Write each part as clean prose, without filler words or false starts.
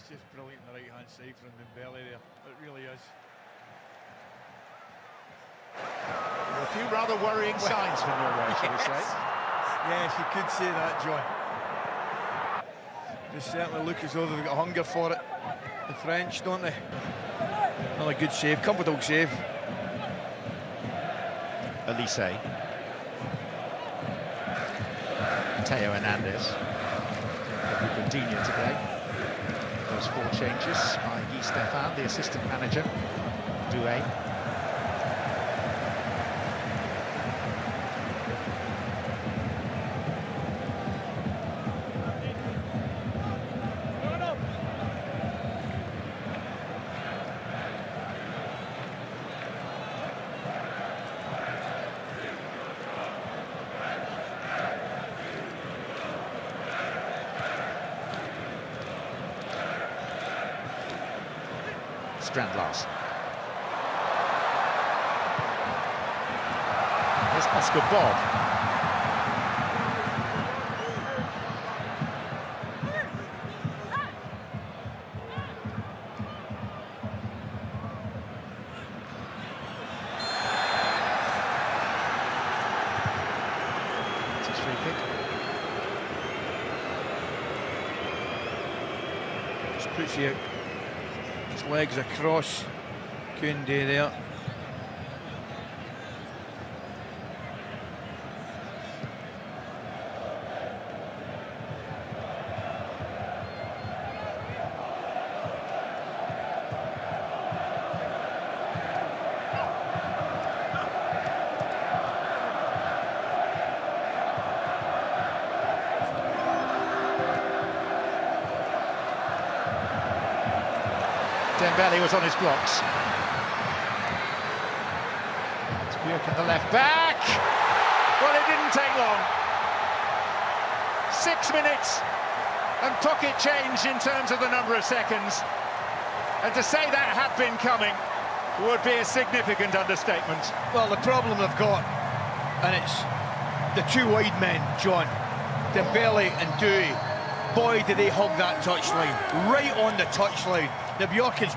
It's just brilliant on the right-hand side from Dembele there. It really is. A few rather worrying signs for Norway, shall we say? Yes, you could say that, John. They certainly look as though they've got hunger for it. The French, don't they? Another good save, comfortable save. Elise. Teo Hernandez. Coutinho today. Those 4 changes by Guy Stefan, the assistant manager. Doué. Strandlars. There's Oscar Bob. It's his free kick. Just puts you his legs across Koundé there. Dembele was on his blocks. It's Björk in the left back. Well, it didn't take long. 6 minutes and pocket change in terms of the number of seconds. And to say that had been coming would be a significant understatement. Well, the problem they've got, and it's the 2 wide men, John, Dembele and Doué. Boy, did they hug that touchline, right on the touchline. The Bjork is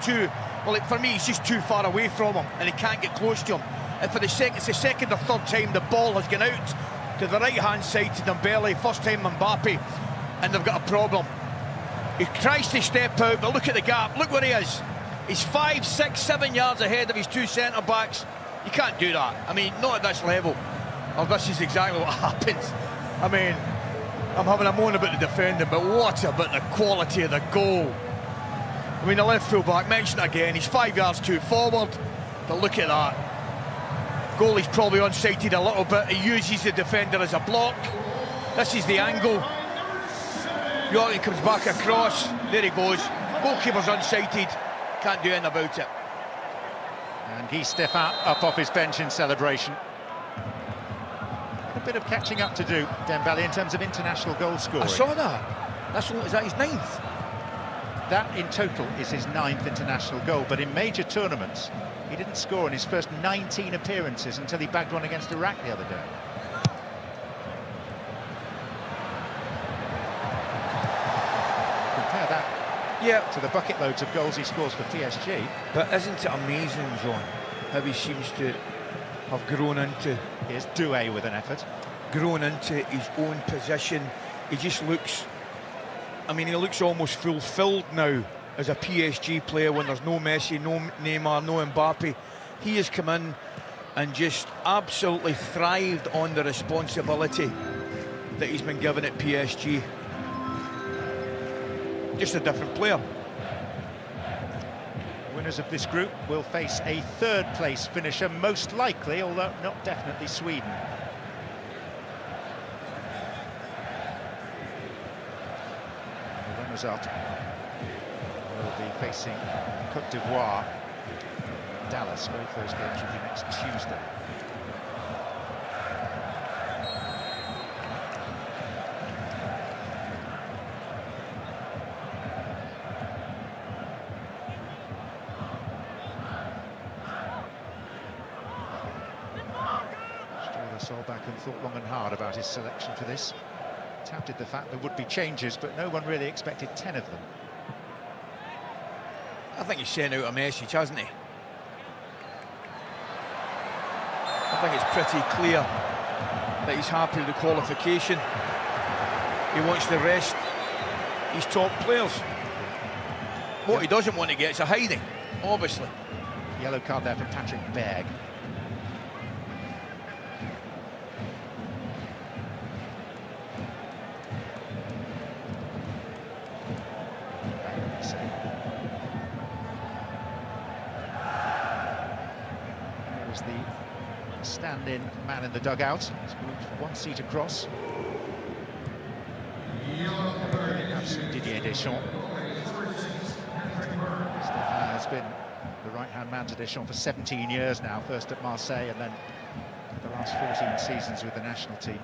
for me, he's just too far away from him, and he can't get close to him. And for it's the second or third time the ball has gone out to the right-hand side to Dembele, first time Mbappe, and they've got a problem. He tries to step out, but look at the gap, look where he is. He's 5, 6, 7 yards ahead of his 2 centre-backs. You can't do that. I mean, not at this level. Well, this is exactly what happens. I mean, I'm having a moan about the defending, but what about the quality of the goal? I mean, the left full-back, mentioned it again, he's 5 yards too forward, but look at that. Goalie's probably unsighted a little bit, he uses the defender as a block. This is the angle. Yorkie comes back across, there he goes. Goalkeeper's unsighted, can't do anything about it. And Guy Stefan up off his bench in celebration. A bit of catching up to do, Dembele, in terms of international goal scoring. I saw that. Is that his 9th? That in total is his 9th international goal, but in major tournaments he didn't score in his first 19 appearances until he bagged one against Iraq the other day. Compare that to the bucket loads of goals he scores for PSG. But isn't it amazing, John, how he seems to have grown into... Here's Doué with an effort. Grown into his own position. He just looks... I mean, he looks almost fulfilled now as a PSG player when there's no Messi, no Neymar, no Mbappe. He has come in and just absolutely thrived on the responsibility that he's been given at PSG. Just a different player. Winners of this group will face a 3rd place finisher, most likely, although not definitely, Sweden. The runners up will be facing Côte d'Ivoire, Dallas. Both those games will be next Tuesday. Solback and thought long and hard about his selection for this. Touted the fact there would be changes, but no one really expected 10 of them. I think he's sent out a message, hasn't he? I think it's pretty clear that he's happy with the qualification. He wants to rest his top players. What he doesn't want to get is a hiding, obviously. Yellow card there for Patrick Berg. There's the stand-in man in the dugout. He's moved one seat across. That's Didier Deschamps. Stéphane has been the right-hand man to Deschamps for 17 years now, first at Marseille and then the last 14 seasons with the national team.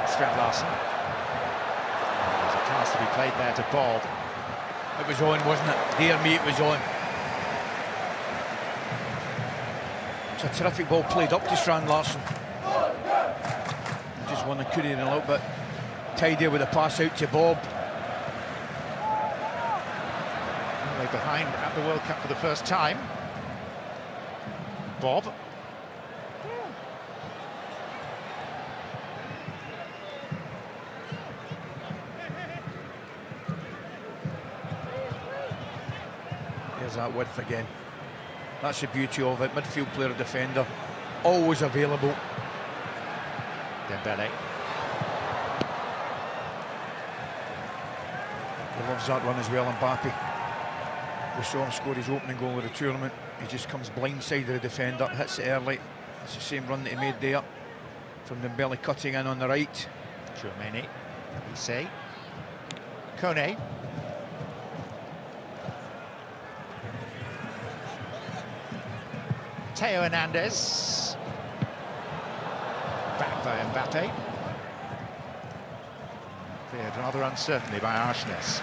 Strand Larsen. There's a pass to be played there to Bob. It was on, wasn't it? Dear me, it was on. It's a terrific ball played up to Strand Larsen. Just one that could have been a little bit tidier with a pass out to Bob. Norway behind at the World Cup for the first time. Bob. There's that width again. That's the beauty of it. Midfield player, defender, always available. Dembele. He loves that run as well, Mbappe. We saw him score his opening goal of the tournament. He just comes blindside the defender, hits it early. It's the same run that he made there. From Dembele cutting in on the right. Tchouameni. Issei. Kone. Theo Hernandez. Back by Mbappe. Cleared rather uncertainly by Arshness.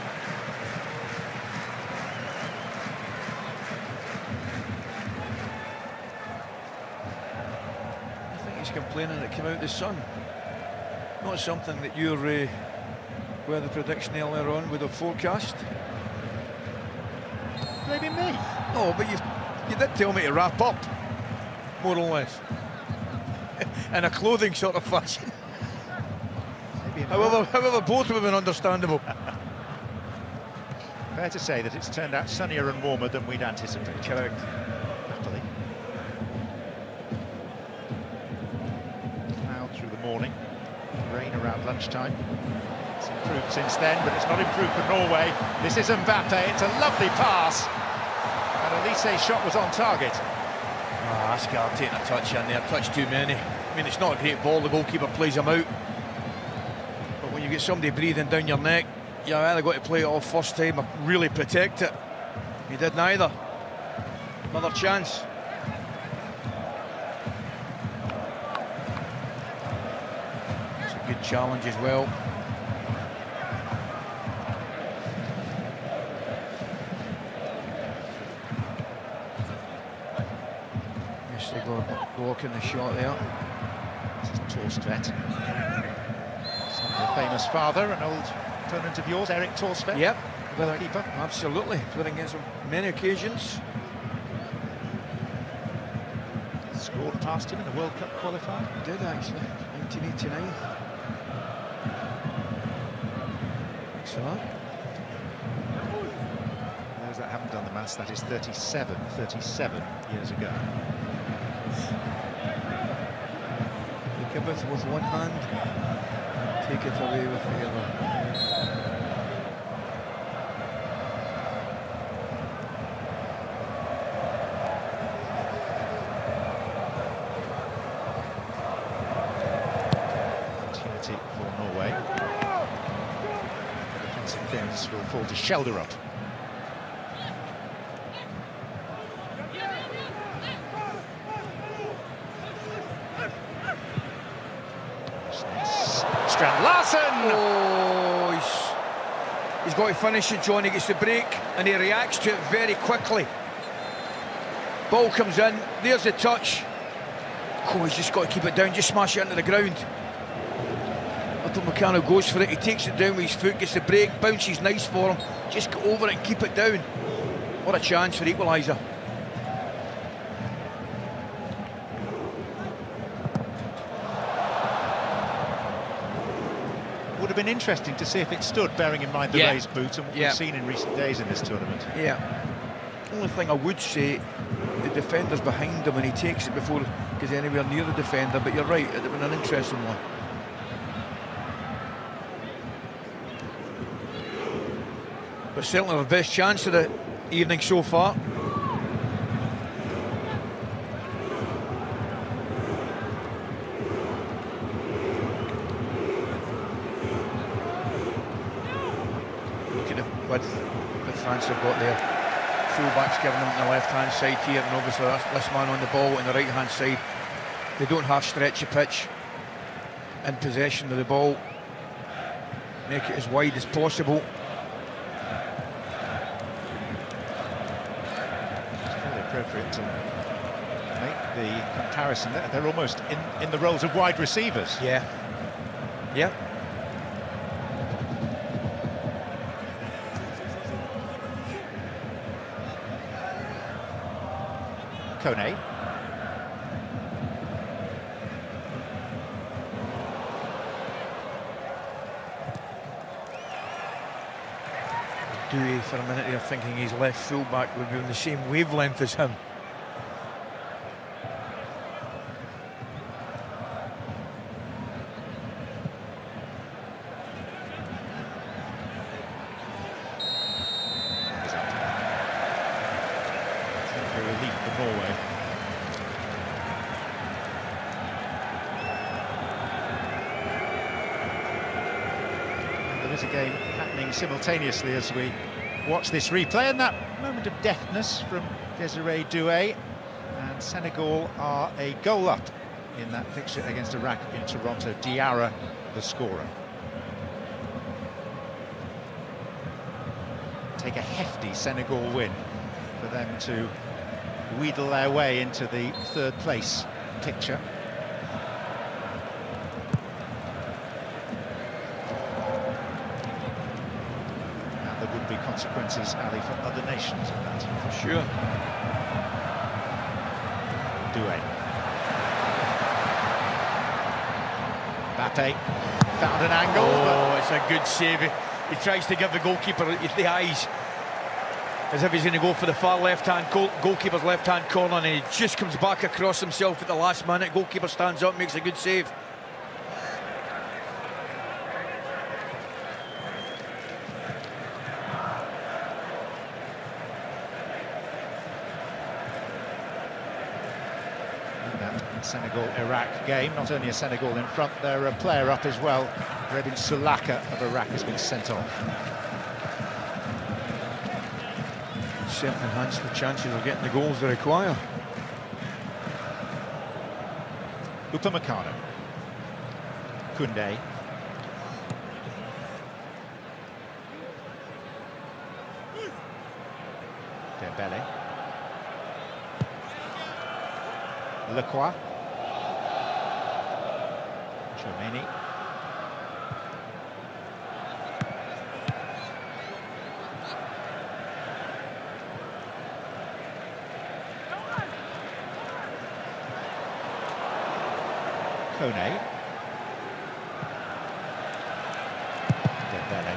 I think he's complaining that it came out the sun. Not something that your weather prediction earlier on would have forecast. Maybe me. No, but you did tell me to wrap up, more or less. In a clothing sort of fashion. However, both would have been understandable. Fair to say that it's turned out sunnier and warmer than we'd anticipated. Correct. Happily. Cloud through the morning, rain around lunchtime. It's improved since then, but it's not improved for Norway. This is Mbappe, it's a lovely pass. And Elise's shot was on target. Ascar taking a touch in there, touch too many. I mean, it's not a great ball, the goalkeeper plays him out. But when you get somebody breathing down your neck, you either got to play it off first time or really protect it. He did neither. Another chance. It's a good challenge as well. They go blocking the shot there. This is Torstvedt. Son of a famous father, an old opponent of yours, Eric Torstvedt. Yep, keeper. Absolutely. Played against him many occasions. Scored past him in the World Cup qualifier. He did actually, 1989. Thanks for that. Those that haven't done the maths, that is 37 years ago. You give it with one hand, take it away with the other. Opportunity for Norway. The defensive clearance will fall to Schelderup. Strand Larsen! Oh, he's got to finish it, John. He gets the break and he reacts to it very quickly. Ball comes in, there's the touch. Oh, he's just got to keep it down, just smash it into the ground. I Upamecano goes for it, he takes it down with his foot, gets the break, bounces nice for him, just go over it and keep it down. What a chance for equaliser. Would have been interesting to see if it stood, bearing in mind the raised boot and what we've seen in recent days in this tournament. Yeah. Only thing I would say, the defender's behind him and he takes it before he gets anywhere near the defender, but you're right, it would have been an interesting one. But certainly our best chance of the evening so far. Look at the width that France have got there. Full-back's giving them on the left-hand side here, and obviously this man on the ball on the right-hand side. They don't have stretch of pitch in possession of the ball. Make it as wide as possible. Appropriate to make the comparison. They're almost in the roles of wide receivers. Yeah. Yeah. Kone. Dewey for a minute there thinking his left full-back would be on the same wavelength as him. A relief for Norway. There is a game happening simultaneously as we watch this replay, and that moment of deftness from Desiree Doué, and Senegal are a goal up in that fixture against Iraq in Toronto. Diarra the scorer. Take a hefty Senegal win for them to wheedle their way into the third place picture. And there would be consequences, Ali, for other nations of that. For sure. Doué. Mbappe found an angle. Oh, it's a good save. He tries to give the goalkeeper the eyes, as if he's going to go for the far left-hand goalkeeper's left-hand corner, and he just comes back across himself at the last minute. Goalkeeper stands up, makes a good save. Senegal-Iraq game, not only a Senegal in front, they're a player up as well. Rebin Sulaka of Iraq has been sent off. Certainly enhance the chances of getting the goals they require. Upamecano. Koundé. Dembele. Lecroix. Chouameni. Kone. Dembele.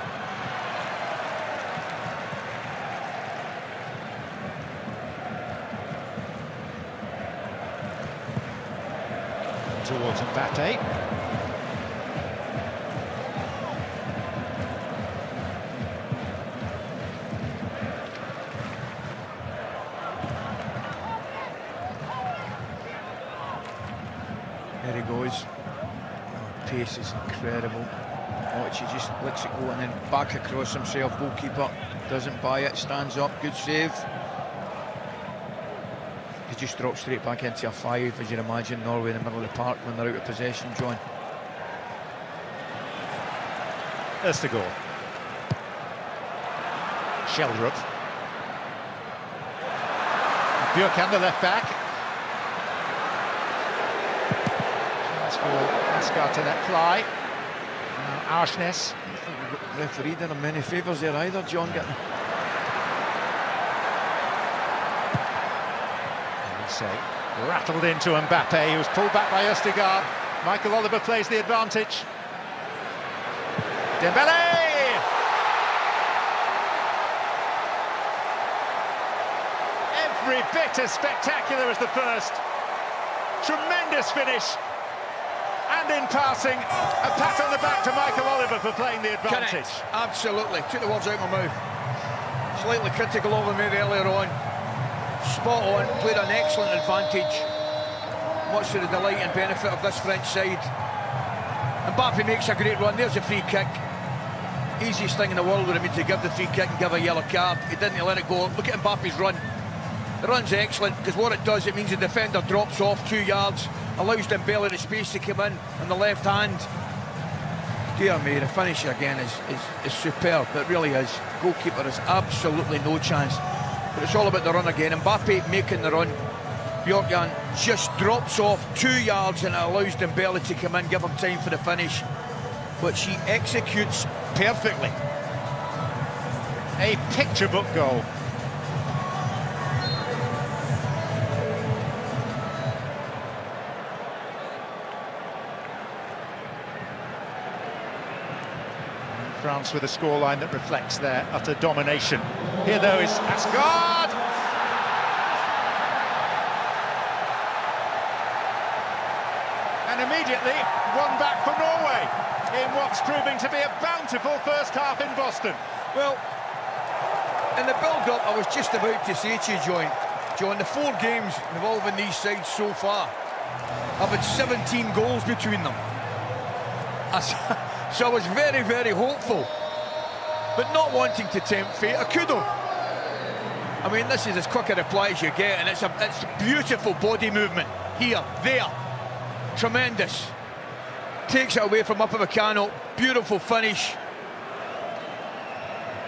Towards Mbappe. There he goes. Oh, pace is incredible. Oh, she just lets it go and then back across himself. Goalkeeper doesn't buy it, stands up, good save. He just drops straight back into a 5, as you'd imagine, Norway in the middle of the park when they're out of possession, John. Østegård. Sheldrup. Bjørkan, the left back. Chance for Asghar to let fly. harshness. I think the referee did him many favours there either, John. Getting rattled into Mbappe, he was pulled back by Østigard. Michael Oliver plays the advantage. Dembele! Every bit as spectacular as the first. Tremendous finish. And in passing, a pat on the back to Michael Oliver for playing the advantage. Correct. Absolutely. Took the words out of my mouth. Slightly critical of him maybe earlier on. Spot on, played an excellent advantage. Much to the delight and benefit of this French side. Mbappe makes a great run. There's a free kick. Easiest thing in the world would have been to give the free kick and give a yellow card. He didn't let it go. Look at Mbappe's run. The run's excellent because what it does, it means the defender drops off 2 yards, allows Dembele the space to come in on the left hand. Dear me, the finish again is superb. It really is. Goalkeeper has absolutely no chance. But it's all about the run again. Mbappe making the run. Bjorkan just drops off 2 yards and it allows Dembele to come in, give him time for the finish. But she executes perfectly. A picture book goal. France with a scoreline that reflects their utter domination. Here, though, is Østigard! And immediately, one back for Norway in what's proving to be a bountiful first half in Boston. Well, in the build-up, I was just about to say to you, John, the 4 games involving these sides so far have had 17 goals between them. So I was very, very hopeful, but not wanting to tempt fate. I could have. I mean, this is as quick a reply as you get, and it's beautiful body movement here, there, tremendous. Takes it away from Upamecano, beautiful finish,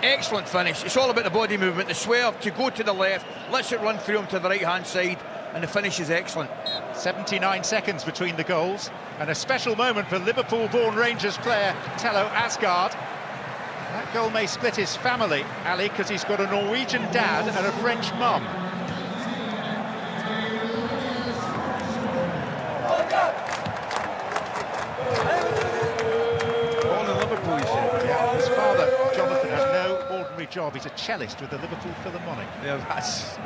excellent finish. It's all about the body movement, the swerve to go to the left, lets it run through him to the right-hand side, and the finish is excellent. 79 seconds between the goals, and a special moment for Liverpool-born Rangers player Tello Østigard. That goal may split his family, Ali, because he's got a Norwegian dad and a French mum. Born in Liverpool, you said. Yeah, his father, Jonathan, has no ordinary job. He's a cellist with the Liverpool Philharmonic. Yeah, that's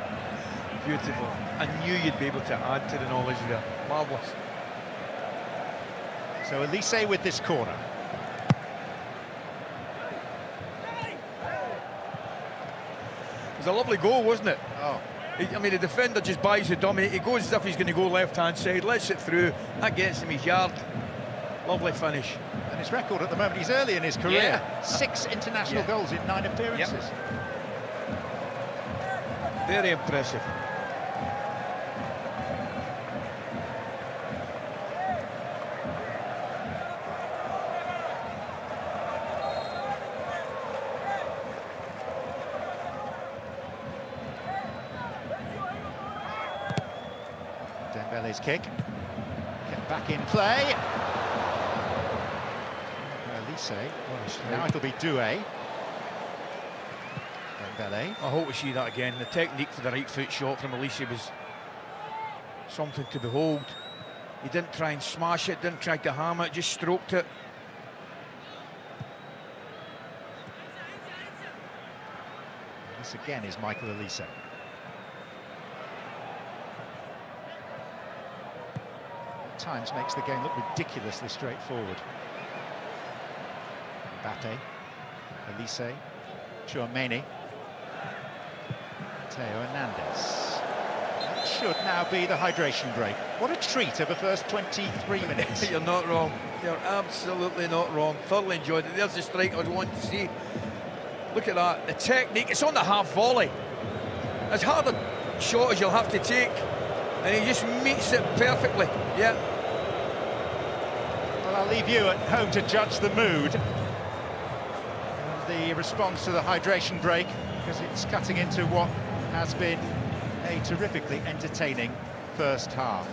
beautiful. I knew you'd be able to add to the knowledge there. Marvellous. So Elise with this corner. It was a lovely goal, wasn't it? Oh. I mean, the defender just buys the dummy. He goes as if he's going to go left-hand side, lets it through. That gets him his yard. Lovely finish. And his record at the moment, he's early in his career. Yeah. 6 international goals in 9 appearances. Yep. Very impressive. Dembele's kick. Get back in play. Elise. Now it'll be Doué. Dembele. I hope we see that again. The technique for the right foot shot from Elise was something to behold. He didn't try and smash it, didn't try to hammer it, just stroked it. This again is Michael Elise. At times makes the game look ridiculously straightforward. Mbappe, Elise, Tchouaméni, Theo Hernandez. That should now be the hydration break. What a treat of the first 23 minutes. You're not wrong. You're absolutely not wrong. Thoroughly enjoyed it. There's the strike I was wanting to see. Look at that. The technique. It's on the half volley. As hard a shot as you'll have to take. And he just meets it perfectly. Yeah. Well, I'll leave you at home to judge the mood and the response to the hydration break, because it's cutting into what has been a terrifically entertaining first half.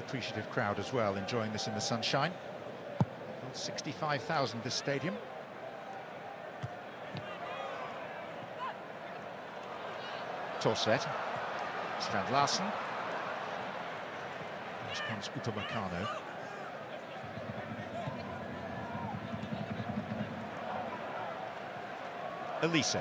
appreciative crowd as well, enjoying this in the sunshine. 65,000 this stadium. Torsvedt, Strand Larsen. Here comes Upamecano. Elise.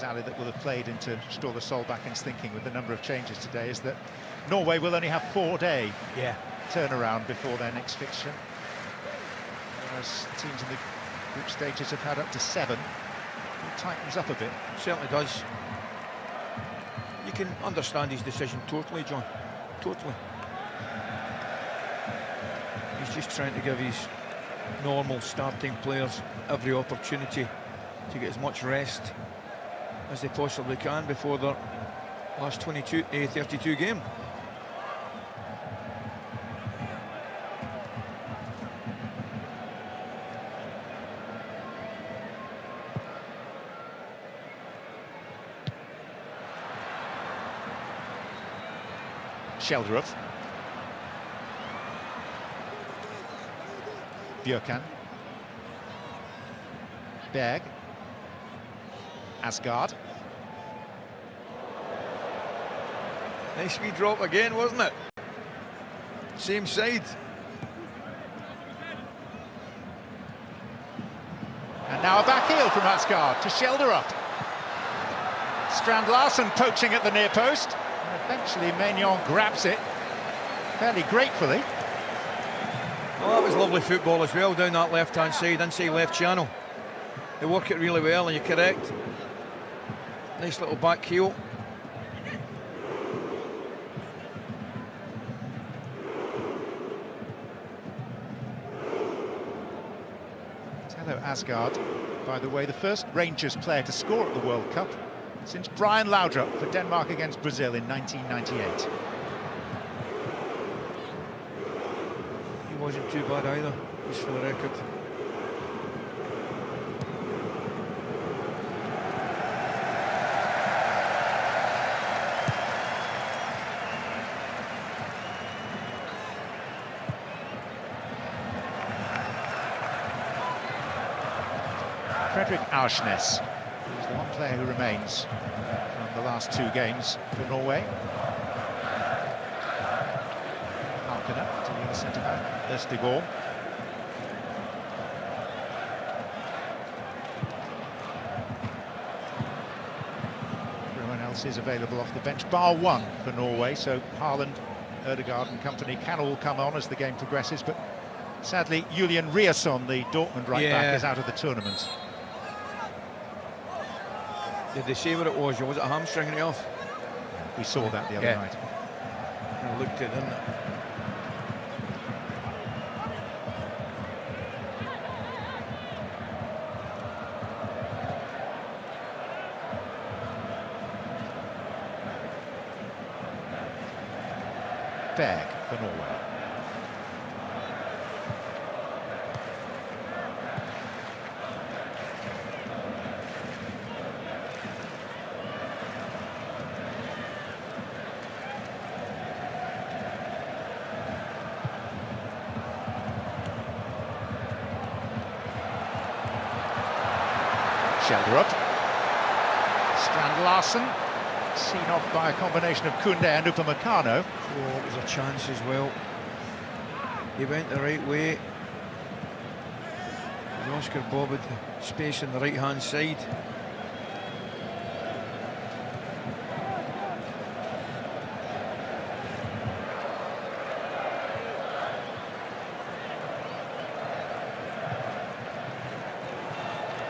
Ali, that will have played into Ståle Solbakken thinking with the number of changes today is that Norway will only have 4-day turnaround before their next fixture, whereas teams in the group stages have had up to 7. It tightens up a bit. Certainly does. You can understand his decision totally, John. Totally. He's just trying to give his normal starting players every opportunity to get as much rest as they possibly can before their last 32 game. Schjelderup. Bjørkan. Berg. Asgard. Nice wee drop again, wasn't it? Same side. And now a back heel from Asgard to Schjelderup. Strand Larsen poaching at the near post. And eventually Maignan grabs it fairly gratefully. Oh, that was lovely football as well down that left-hand side, inside left channel. They work it really well, and you're correct. Nice little back heel. Hello, Asgard, by the way, the first Rangers player to score at the World Cup since Brian Laudrup for Denmark against Brazil in 1998. He wasn't too bad either, just for the record. Fredrik Aursnes, who's the one player who remains from the last 2 games for Norway. Falconer to the other centre-back, Østigård. Everyone else is available off the bench, bar 1 for Norway, so Haaland, Ødegaard and company can all come on as the game progresses, but sadly Julian Riasson, the Dortmund right-back, is out of the tournament. Did they say what it was? Was it a hamstring or off? We saw that the other night. I looked at it, didn't it? Berg for Norway. Schjelderup. Strand Larsen, seen off by a combination of Koundé and Upamecano. Oh, it was a chance as well. He went the right way. Oscar Bob had the space on the right-hand side.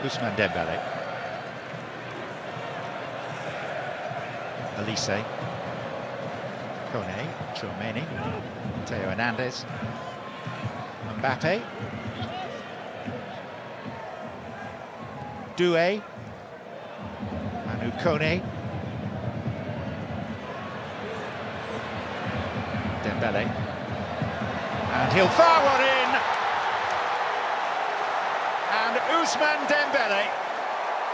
Ousmane Dembele. Elise. Kone, Tchouameni, Theo Hernandez, Mbappe. Doué. Manu Kone. Dembele. And he'll fire one in. And Ousmane Dembele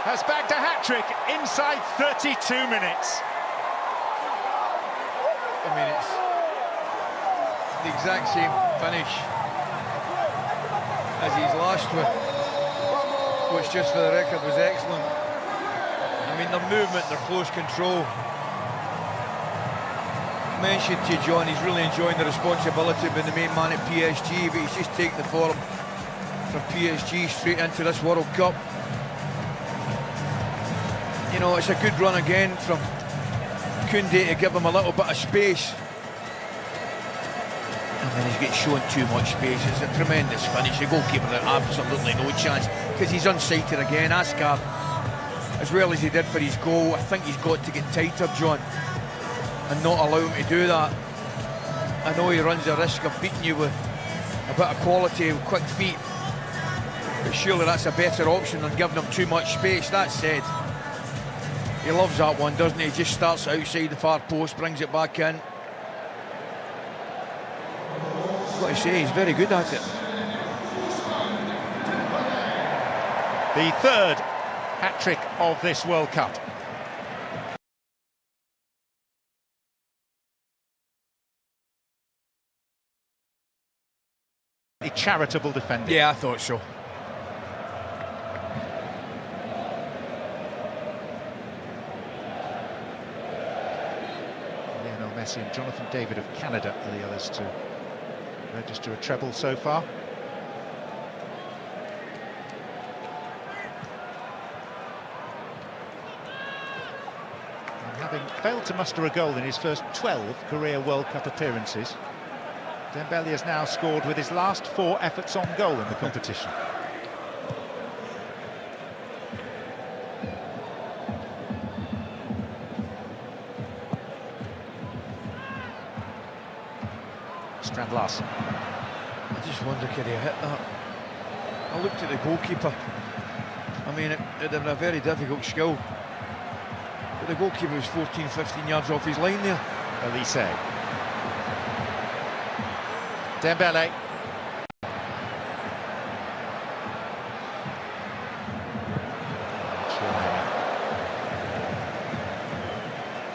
has bagged a hat-trick inside 32 minutes. I mean, it's the exact same finish as his last one, which, just for the record, was excellent. I mean, their movement, their close control. I mentioned to you, John, he's really enjoying the responsibility of being the main man at PSG, but he's just taken the form from PSG straight into this World Cup. You know, it's a good run again from Koundé to give him a little bit of space. And then he's getting shown too much space. It's a tremendous finish. The goalkeeper had absolutely no chance because he's unsighted again. Ascar, as well as he did for his goal, I think he's got to get tighter, John, and not allow him to do that. I know he runs the risk of beating you with a bit of quality, with quick feet, but surely that's a better option than giving him too much space. That said, he loves that one, doesn't he? He just starts outside the far post, brings it back in. I've got to say, he's very good at it. The third hat-trick of this World Cup. A charitable defender. Yeah, I thought so. Lionel Messi and Jonathan David of Canada are the others to register a treble so far. And having failed to muster a goal in his first 12 career World Cup appearances, Dembele has now scored with his last 4 efforts on goal in the competition. Strand Larsen. I just wonder, could he hit that? I looked at the goalkeeper. I mean, it'd have been a very difficult skill. But the goalkeeper was 14, 15 yards off his line there. Elise. Dembele.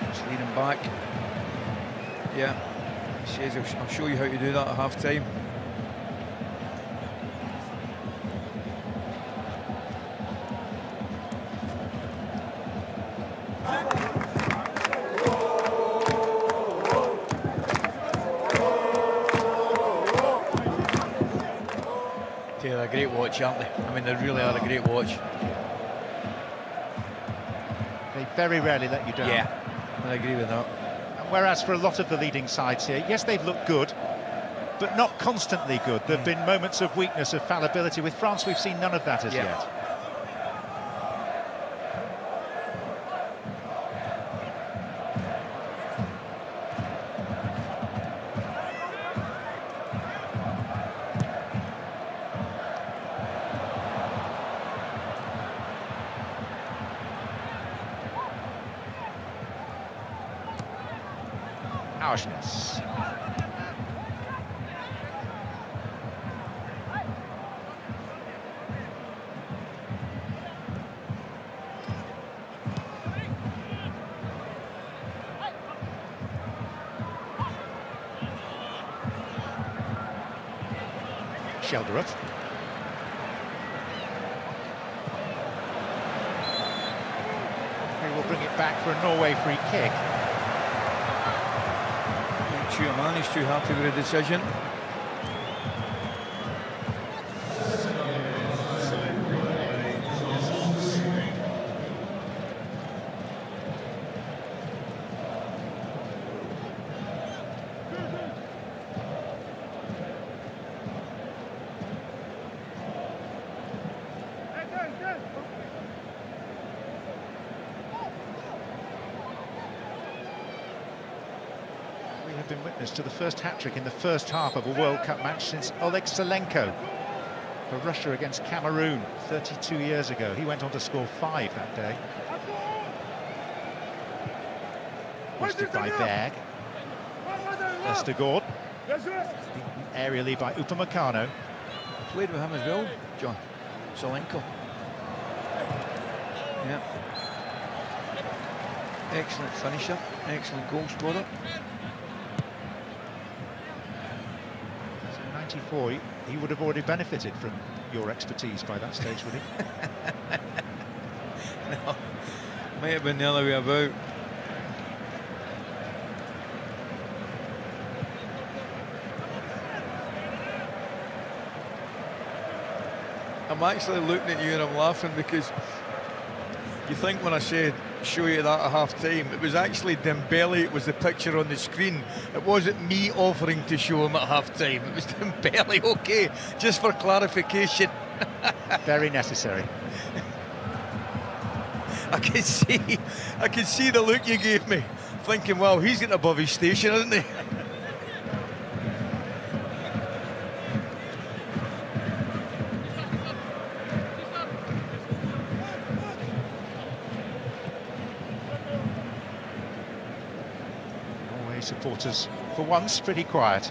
Just lead him back. Yeah. He says, I'll show you how to do that at half-time. They're a great watch, aren't they? I mean, they really are a great watch. They very rarely let you down. Yeah, I agree with that. And whereas for a lot of the leading sides here, yes, they've looked good, but not constantly good. There have been moments of weakness, of fallibility. With France, we've seen none of that as yet. harshness. Shelderut. He will bring it back for a Norway free kick. Man is too happy with the decision. Been witness to the first hat-trick in the first half of a World Cup match since Oleg Salenko for Russia against Cameroon 32 years ago. He went on to score 5 that day. Hoisted by Berg. Vestergaard. Beaten aerially by Upamecano. Played with him as well, John. Solenko. Yeah. Excellent finisher, excellent goal scorer. So 94, he would have already benefited from your expertise by that stage, would he? No, might have been the other way about. I'm actually looking at you and I'm laughing because you think when I said show you that at half-time, it was actually Dembele, it was the picture on the screen. It wasn't me offering to show him at half-time, it was Dembele, okay, just for clarification. Very necessary. I can see the look you gave me, thinking, well, he's getting above his station, isn't he? Supporters, for once, pretty quiet.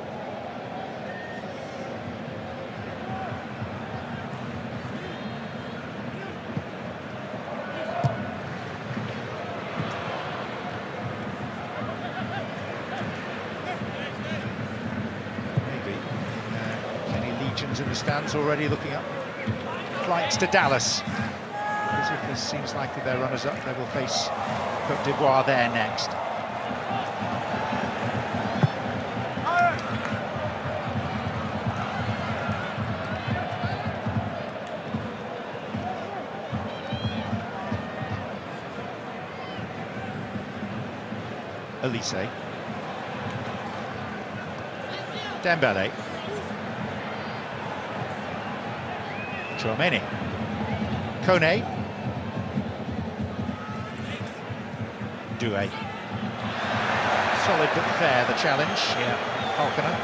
Maybe many legions in the stands already looking up. Flights to Dallas. As if this seems like their runners-up, they will face Côte d'Ivoire there next. Elise. Dembele. Chouameni. Kone. Doué. Solid but fair, the challenge. Yeah. Falconer.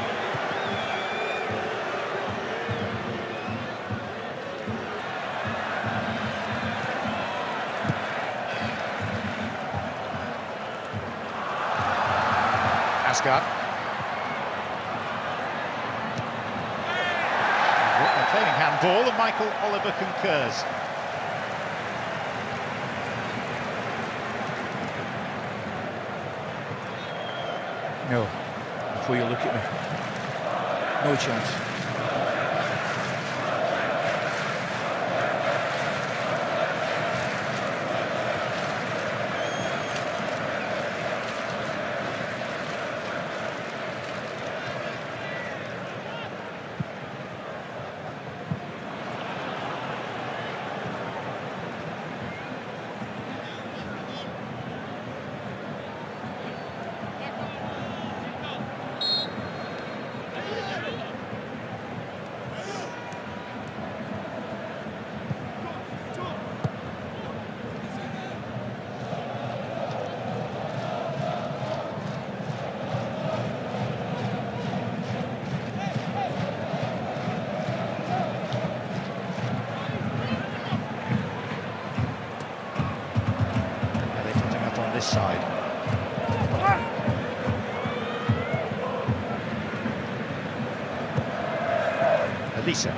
Asgard. They're claiming handball, and Michael Oliver concurs. No, before you look at me, no chance. This side. Elise.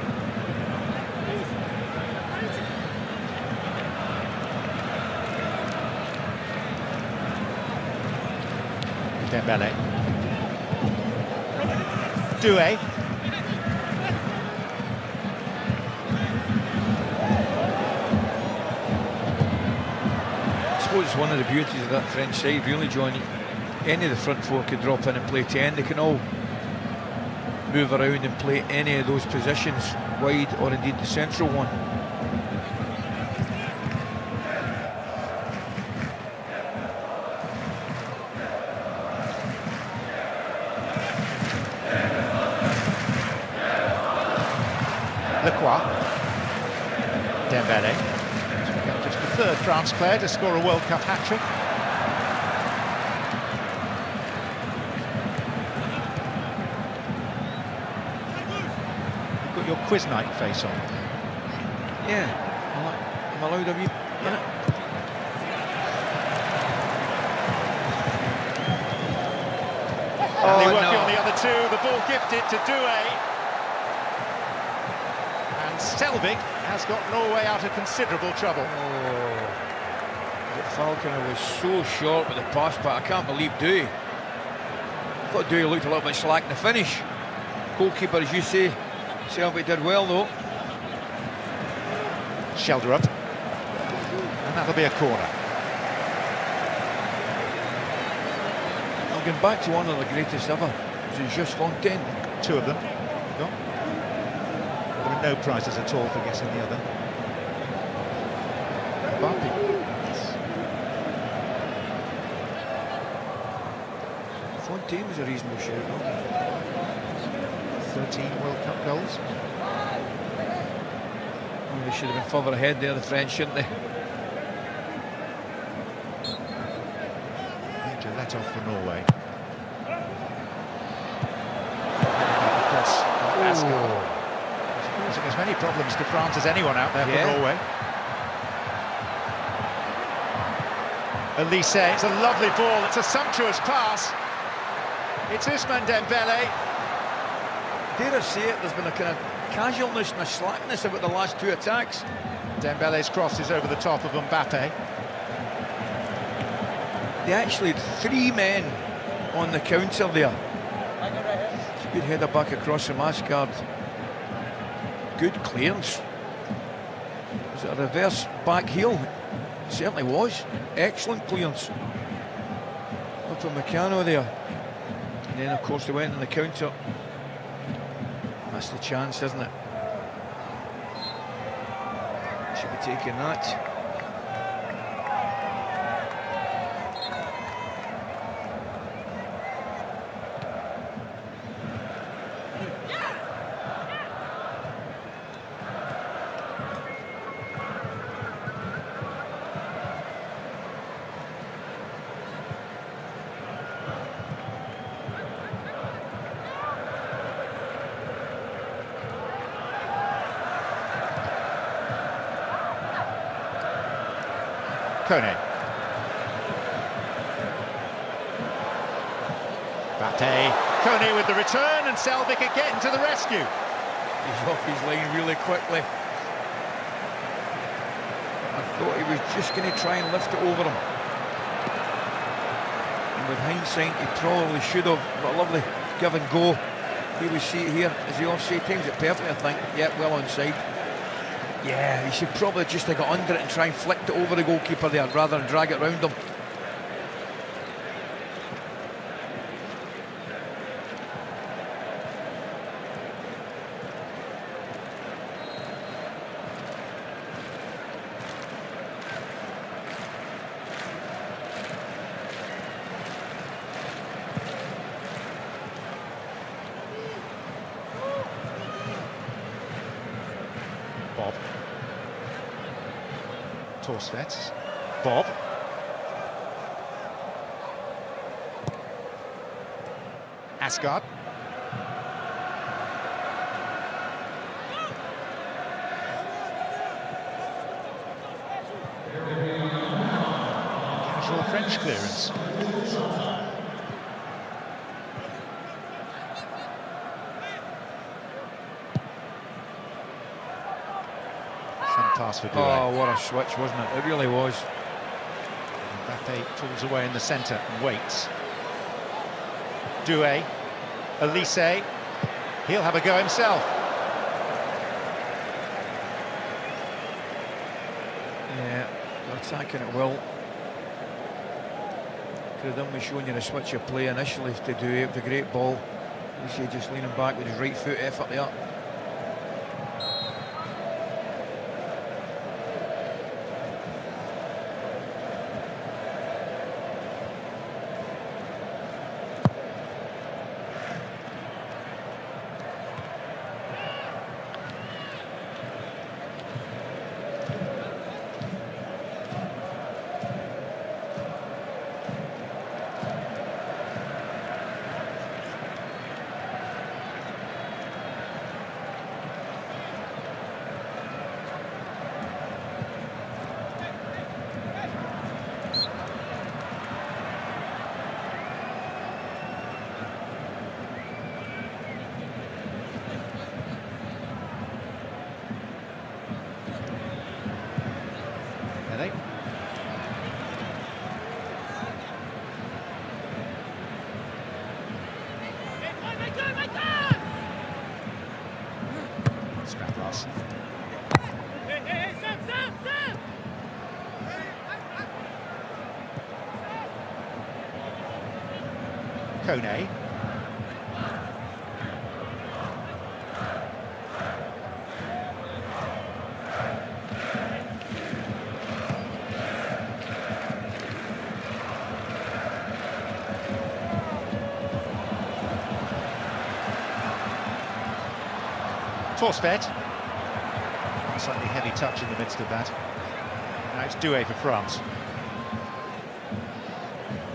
Dembele. Doué. I suppose one of the beauties of that French side, really, John, any of the front four could drop in and play 10. They can all move around and play any of those positions, wide or indeed the central one. Lacroix. Dembele. Just the third France player to score a World Cup hat-trick. got your quiz night face on. Yeah, I'm allowed a wee minute. And they Oh, working no. on the other two. The ball gifted to Douay. And Selvig has got Norway out of considerable trouble. Oh, Falconer was so short with the pass, but I can't believe Dewey. I thought Dewey looked a little bit slack in the finish. Goalkeeper, as you say, Selvig did well though. Shelder up. And that'll be a corner. I'm going back to one of the greatest ever, which is just Fontaine. Two of them. Got. There were no prizes at all for guessing the other. Mbappe. Fontaine was a reasonable shout, though. 13 World Cup goals. Oh, they should have been further ahead there, the French, shouldn't they? Major let off for Norway. Across Asgard. Causing as many problems to France as anyone out there for Norway. Elise, it's a lovely ball, it's a sumptuous pass. It's Ousmane Dembele. Dare I say it, there's been a kind of casualness and a slackness about the last two attacks. Dembele's cross is over the top of Mbappe. They actually had three men on the counter there. It's a good header back across from Asgard. Good clearance. Was it a reverse back heel? It certainly was. Excellent clearance. Up from Meccano there. And then of course they went on the counter. That's the chance, isn't it? Should be taking that. Kone. Mbappe. Kone with the return and Selvig again to the rescue. He's off his line really quickly. I thought he was just going to try and lift it over him. And with hindsight, he probably should have. But a lovely give and go. Here we see it here as the offside times it perfectly, I think. Yep, well onside. Yeah, he should probably just have got under it and try and flick it over the goalkeeper there rather than drag it round him. Bob. Torsvets. Bob. Asgard. Casual French clearance. Pass for Douay. Oh, what a switch, wasn't it? It really was. Mbappe pulls away in the centre and waits. Douay, Elise, he'll have a go himself. Yeah, they're attacking it well. Could have done with showing you the switch of play initially to do it. It was a great ball. Elise just leaning back with his right foot effort there. Kone. Forsfed. Slightly heavy touch in the midst of that. Now it's Doué for France.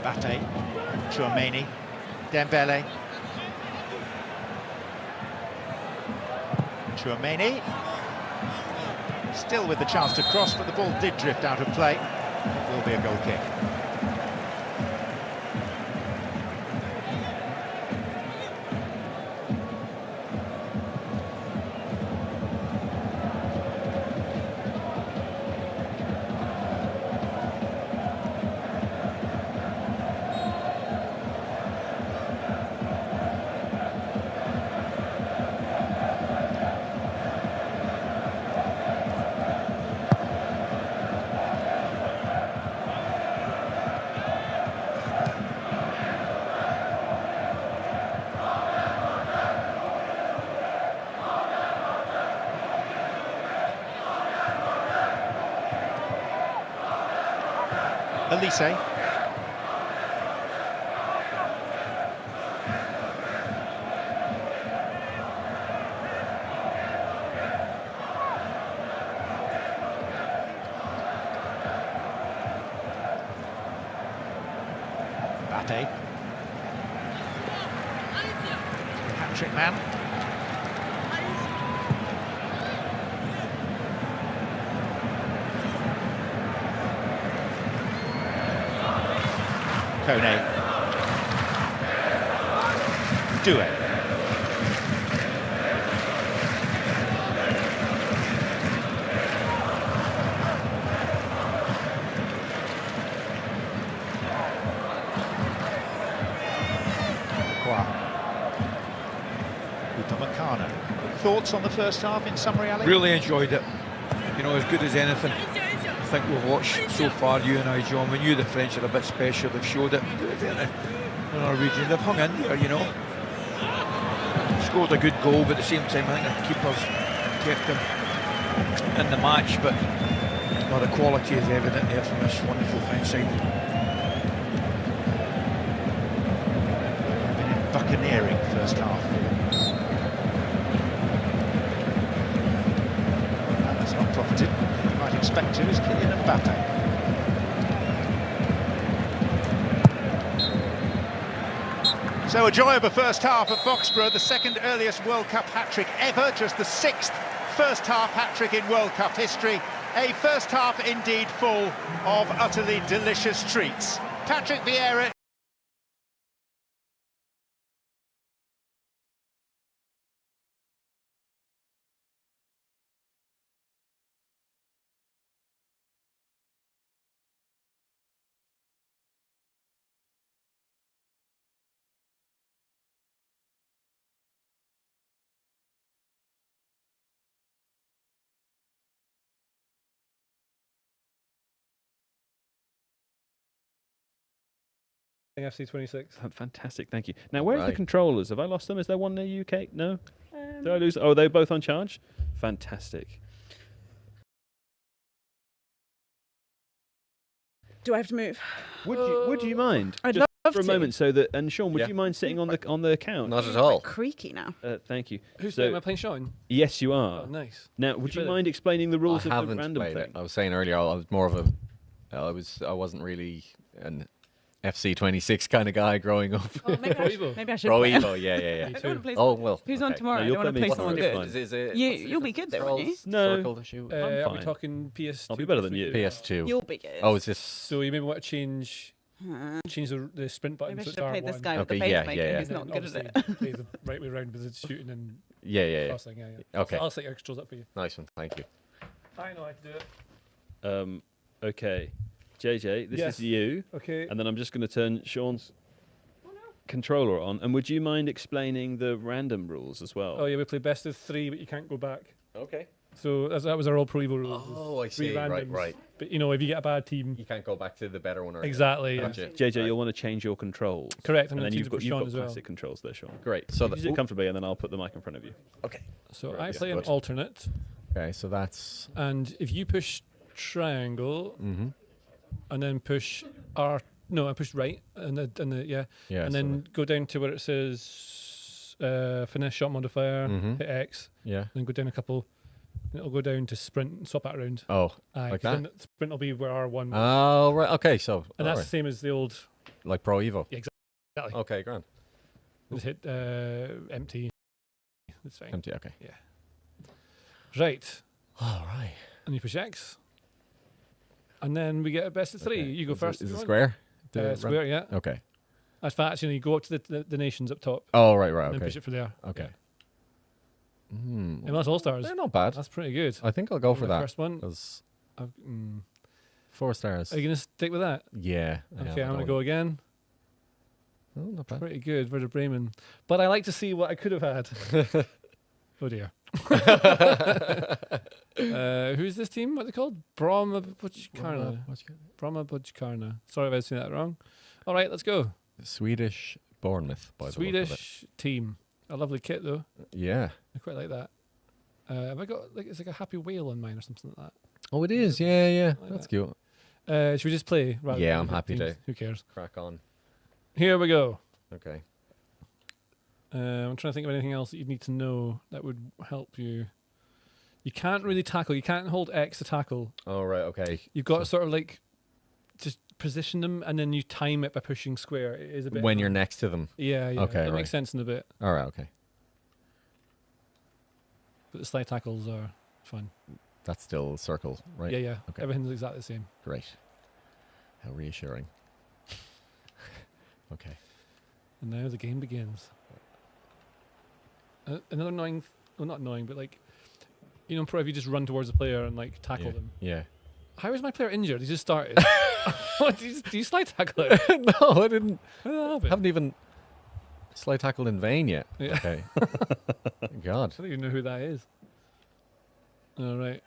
Bate, Chouameni, Dembele. Chouameni. Still with the chance to cross, but the ball did drift out of play. It will be a goal kick. Elise. Bate. Hat-trick man. Kone. Doué. Upamecano. Thoughts on the first half in summary, Ali? Really enjoyed it. You know, as good as anything I think we've watched so far, you and I, John. We knew the French are a bit special. They've showed it. The Norwegians, they've hung in there, you know. Scored a good goal, but at the same time, I think the keepers kept them in the match. But well, the quality is evident there from this wonderful French side. Buccaneering first half. And that's not profited. You might expect to is Kylian Mbappe. So a joy of a first half at Foxborough, the second earliest World Cup hat-trick ever, just the sixth first half hat-trick in World Cup history. A first half indeed full of utterly delicious treats. Patrick Vieira. FC26. Fantastic, thank you. Now, where's the controllers? Have I lost them? Is there one in the UK? No? Did I lose? Oh, they're both on charge? Fantastic. Do I have to move? Would you mind? I'd Just love for a to. moment, so that, and Sean, would you mind sitting on the couch? Not at all. Creaky now. Thank you. Am I playing Sean? Yes, you are. Oh, nice. Now, would you played it? mind explaining the rules I of the haven't random played thing? it. I was saying earlier, I was more of a, I wasn't really an FC26 kind of guy growing up. Oh, maybe, I should Pro play. Evo, yeah. I don't wanna play Oh, well. Who's on okay. tomorrow? No, I you'll don't want to play play me someone tomorrow. good. Is it, You'll be good though, won't you? No. Circle to shoot? I'm Are we fine. talking PS2? I'll be better than you. PS2. You'll be good. Oh, is this? So you maybe want to change the sprint button Maybe I so should it's have played R1. this guy with the Okay, face yeah, making. yeah, He's yeah. not good at it. Obviously play the right way around with the shooting and Yeah. crossing. Yeah. Okay. I'll set your controls up for you. Nice one, thank you. I know how to do it. Okay. JJ, this Yes. is you. Okay. And then I'm just going to turn Sean's controller on. And would you mind explaining the random rules as well? Oh yeah, we play best of 3, but you can't go back. Okay. So that was our old Pro Evo rule. Oh, I Three see. Right, randoms. right. But you know, if you get a bad team, You can't go back to the better one. exactly. Yeah. Gotcha. JJ, Right. you'll want to change your controls. Correct, and And then then you've got you've got as well. classic controls there, Sean. Great. So Use it comfortably, and then I'll put the mic in front of you. okay. So Right, I yeah, play an good. alternate, Okay, so that's. and if you push triangle, and then push R. No, I pushed right, and the yeah, Yeah. and so then go down to where it says finesse shot modifier, hit X, yeah. then go down a couple. And it'll go down to sprint and swap that around. Oh, Aye, like 'cause that? then sprint will be where R1 was. Oh, right. Okay, so. And that's alright. the same as the old. Like Pro Evo. Yeah, exactly. Okay, grand. Just hit empty. It's fine. Empty. Okay. Right. All right. And you push X. And then we get a best of three. Okay. You go Is first. It, is if it you square? want. The Square, yeah. Okay. That's fast. You know, you go up to the nations up top. Oh, right. And then Okay. push it for there. Okay. And that's All Stars. They're not bad. That's pretty good. I think I'll go for My that. First one. Because I've, 4 stars. Are you going to stick with that? Yeah. Okay, I'm going to go again. Oh, not bad. Pretty good, Werder Bremen. But I like to see what I could have had. Oh dear. Who's this team? What are they called? Brahma-Bujkarna. Brahma-Bujkarna. Sorry if I said that wrong. All right, let's go. Swedish Bournemouth, by the way. Swedish team. A lovely kit though. Yeah. I quite like that. Have I got it's like a happy whale on mine or something like that? Oh, it is. Yeah, yeah. Like That's that. cute. Should we just play? Yeah, I'm happy to. Who cares? Crack on. Here we go. Okay. I'm trying to think of anything else that you'd need to know that would help you. You can't really tackle. You can't hold X to tackle. Oh, right. Okay. You've got to sort of like just position them, and then you time it by pushing square. It is a bit When you're next to them. Yeah. Okay, That right. makes sense in a bit. All right. Okay. But the slide tackles are fun. That's still circle, right? Yeah, yeah. Okay. Everything's exactly the same. Great. How reassuring. Okay. And now the game begins. Another annoying, well, not annoying, but like, you know, Pro, if you just run towards the player and like tackle Yeah. them. Yeah. How is my player injured? He just started. What, do you slide tackle him? No, I didn't. How did that happen? Haven't even slide tackled in vain yet. Yeah. Okay. God. I don't even know who that is. All right.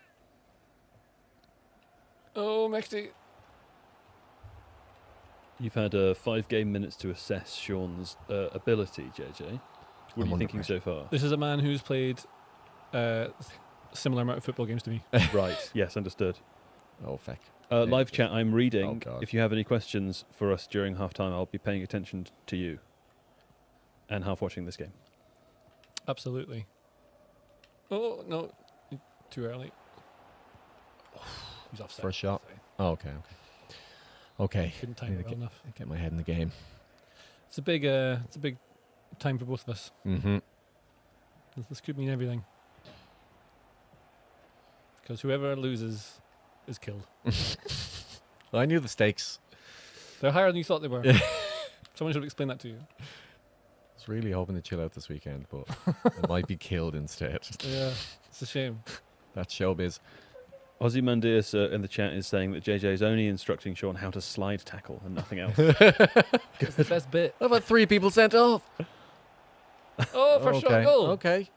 Oh, Mexti. You've had 5 game minutes to assess Sean's ability, JJ. What are you under thinking so far? This is a man who's played similar amount of football games to me. Right. Yes, understood. Oh, feck. Live chat, I'm reading. Oh, God. If you have any questions for us during half-time, I'll be paying attention to you and half-watching this game. Absolutely. Oh, no. Too early. He's offside. First shot. Oh, okay. Okay. Couldn't time it well enough. Get my head in the game. It's a big time for both of us. Mm-hmm. This could mean everything. Because whoever loses is killed. I knew the stakes. They're higher than you thought they were. Someone should explain that to you. I was really hoping to chill out this weekend, but I might be killed instead. Yeah, it's a shame. That's showbiz. Ozymandias in the chat is saying that JJ is only instructing Sean how to slide tackle and nothing else. It's the best bit. How about 3 people sent off? Oh, first shot goal. Okay.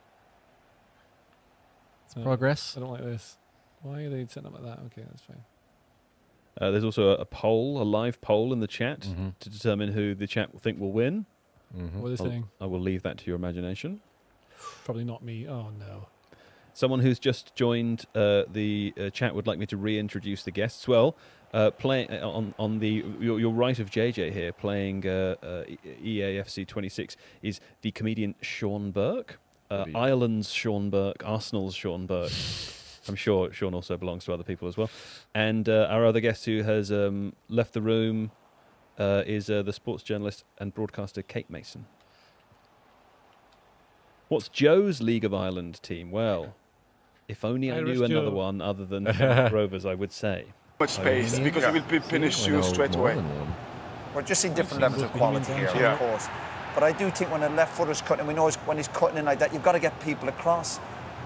It's progress. I don't like this. Why are they setting up like that? Okay, that's fine. There's also a poll, a live poll in the chat Mm-hmm. to determine who the chat will think will win. Mm-hmm. What are they saying? I will leave that to your imagination. Probably not me. Oh, no. Someone who's just joined the chat would like me to reintroduce the guests. Well, playing on the your right of JJ here, playing EAFC 26 is the comedian Sean Burke, Ireland's Sean Burke, Arsenal's Sean Burke. I'm sure Sean also belongs to other people as well. And our other guest who has left the room is the sports journalist and broadcaster Kate Mason. What's Joe's League of Ireland team? Well, if only I Irish knew another Joe. one other than Rovers, I would say. Much space because he will be finished you straight away. We're just seeing different levels of quality here, of course. But I do think when a left footer's cutting, we know when he's cutting in like that, you've got to get people across.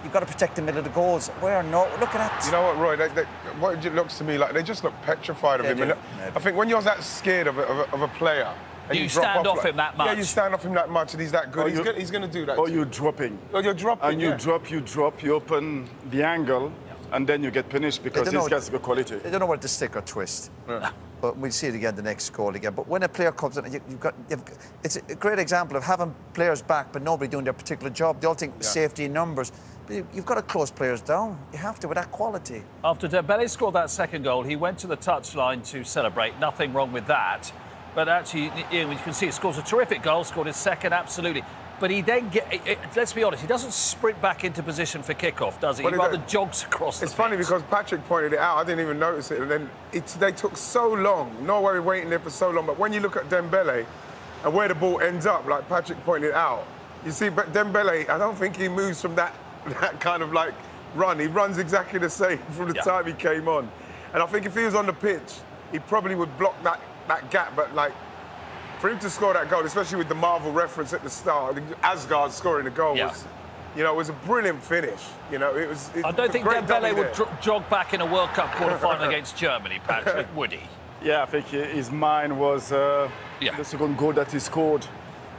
You've got to protect the middle of the goals. We're not. Look at that. You know what, Roy? What it looks to me like they just look petrified of They him. do. And I think when you're that scared of a player, and You drop stand off like, him that much. Yeah, you stand off him that much, and he's that good. He's going to do that. Or you're dropping. Or you're dropping. And you drop, you open the angle, and then you get punished because this guy's got quality. They don't know where to stick or twist. Yeah. But we'll see it again, the next goal again. But when a player comes in, it's a great example of having players back, but nobody doing their particular job. They all think safety in numbers. But you've got to close players down. You have to with that quality. After Dembele scored that second goal, he went to the touchline to celebrate. Nothing wrong with that. But actually, you can see he scores a terrific goal, scored his second, absolutely. But he then let's be honest, he doesn't sprint back into position for kickoff, does he? He rather jogs across the It's funny because Patrick pointed it out. I didn't even notice it. And then they took so long. Norway were waiting there for so long. But when you look at Dembele and where the ball ends up, like Patrick pointed out, you see, but Dembele, I don't think he moves from that kind of like run. He runs exactly the same from the time he came on. And I think if he was on the pitch, he probably would block that gap. But like, for him to score that goal, especially with the Marvel reference at the start, Asgard scoring the goal was, it was a brilliant finish. I don't think Dembele would jog back in a World Cup quarter-final against Germany, Patrick, would he? Yeah, I think his mind was the second goal that he scored.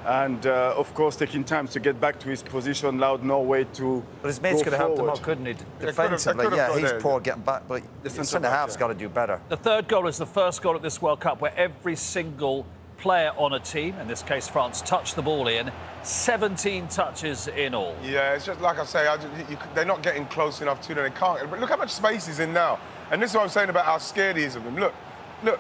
And, of course, taking time to get back to his position allowed Norway to But his mates could have helped him out, forward. couldn't he? Defensively, he's poor getting back, but the centre-half's got to do better. The third goal is the first goal at this World Cup where every single player on a team, in this case France, touched the ball in. 17 touches in all. Yeah, it's just like I say, they're not getting close enough to them. They can't. But look how much space he's in now. And this is what I'm saying about how scared he is of him. Look,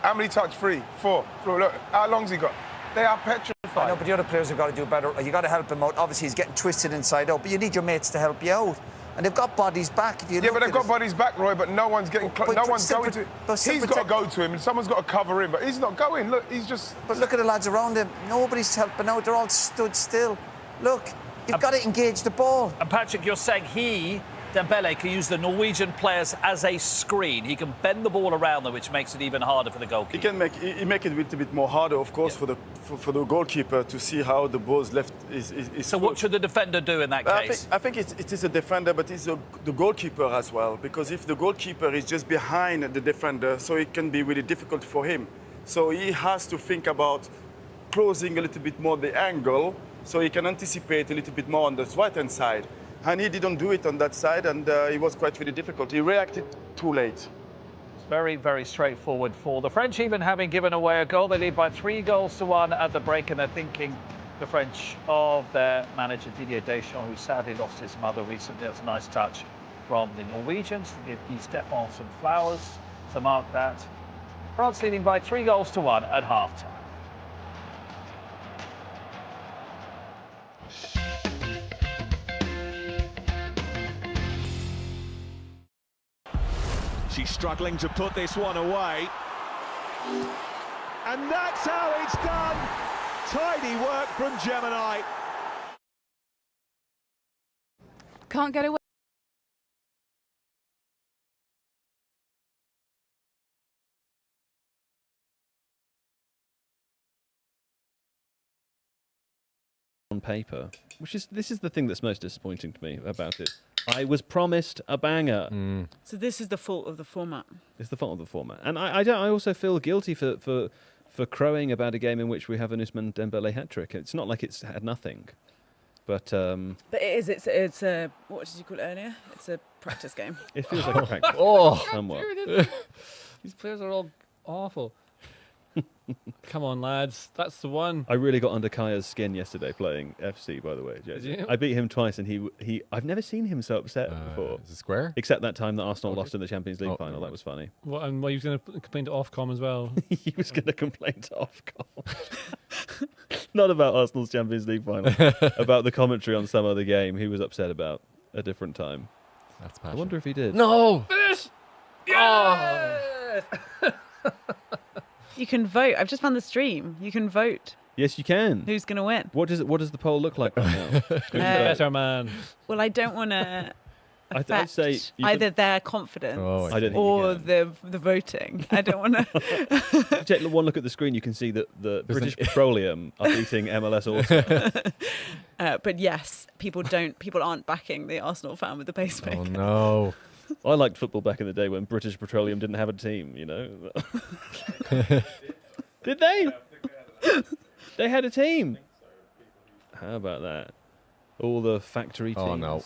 how many touch? 3, 4. Look, how long's he got? They are petrified. I know, but the other players have got to do better. You got to help him out. Obviously, he's getting twisted inside out, but you need your mates to help you out. And they've got bodies back. If you but they've got bodies back, Roy. But no one's getting close. No one's going to. He's got to go to him, and someone's got to cover him. But he's not going. Look, he's just. But look at the lads around him. Nobody's helping out. They're all stood still. Look, you've got to engage the ball. And Patrick, you're saying Dembele, can use the Norwegian players as a screen. He can bend the ball around them, which makes it even harder for the goalkeeper. He can make it a little bit more harder, of course, for the goalkeeper to see how the ball's left is. So what should the defender do in that case? I think it is a defender, but it's the goalkeeper as well. Because if the goalkeeper is just behind the defender, so it can be really difficult for him. So he has to think about closing a little bit more the angle, so he can anticipate a little bit more on the right-hand side. And he didn't do it on that side, and it was quite really difficult. He reacted too late. Very, very straightforward for the French, even having given away a goal. They lead by 3-1 at the break, and they're thinking, the French, of their manager Didier Deschamps, who sadly lost his mother recently. That's a nice touch from the Norwegians to give Guy Stephens some flowers to mark that. France leading by 3-1 at half-time. She's struggling to put this one away. And that's how it's done. Tidy work from Gemini. Can't get away. On paper, this is the thing that's most disappointing to me about it. I was promised a banger. So this is the fault of the format. It's the fault of the format, and I also feel guilty for crowing about a game in which we have an Ousmane Dembele hat trick. It's not like it's had nothing, but it is. It's a, what did you call it earlier? It's a practice game. It feels like a practice. Somewhat. These players are all awful. Come on, lads. That's the one. I really got under Kaya's skin yesterday playing FC, by the way. Did you? I beat him twice, and he I've never seen him so upset before. Is it square? Except that time that Arsenal lost in the Champions League final. That was funny. What, and he was going to complain to Ofcom as well. He was going to complain to Ofcom. Not about Arsenal's Champions League final. About the commentary on some other game he was upset about a different time. That's I wonder if he did. No! Finish! Yes! You can vote. I've just found the stream. You can vote. Yes, you can. Who's going to win? What does the poll look like right now? Who's the better man? Well, I don't want to I'd say either their confidence or the voting. I don't want to. Take one look at the screen. You can see that the British Petroleum are beating MLS also. But yes, people aren't backing the Arsenal fan with the pacemaker. Oh no. I liked football back in the day when British Petroleum didn't have a team, you know. Did they? They had a team. How about that? All the factory teams. Oh, no.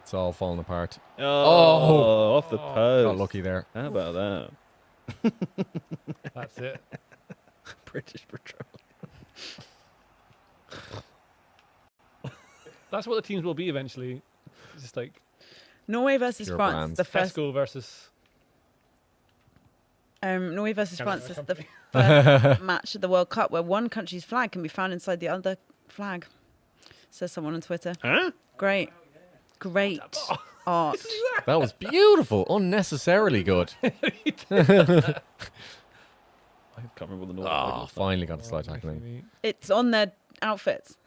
It's all falling apart. Oh, off the post. Got lucky there. How about that? That's it. British Petroleum. That's what the teams will be eventually. It's just like Norway versus Pure France. brands. The first Tesco versus Norway versus Canada France is the company. first match of the World Cup where one country's flag can be found inside the other flag. Says someone on Twitter. Huh? Great art. That was beautiful. Unnecessarily good. I can't remember what the Norway Oh, finally got a slide tackling. It's on their outfits.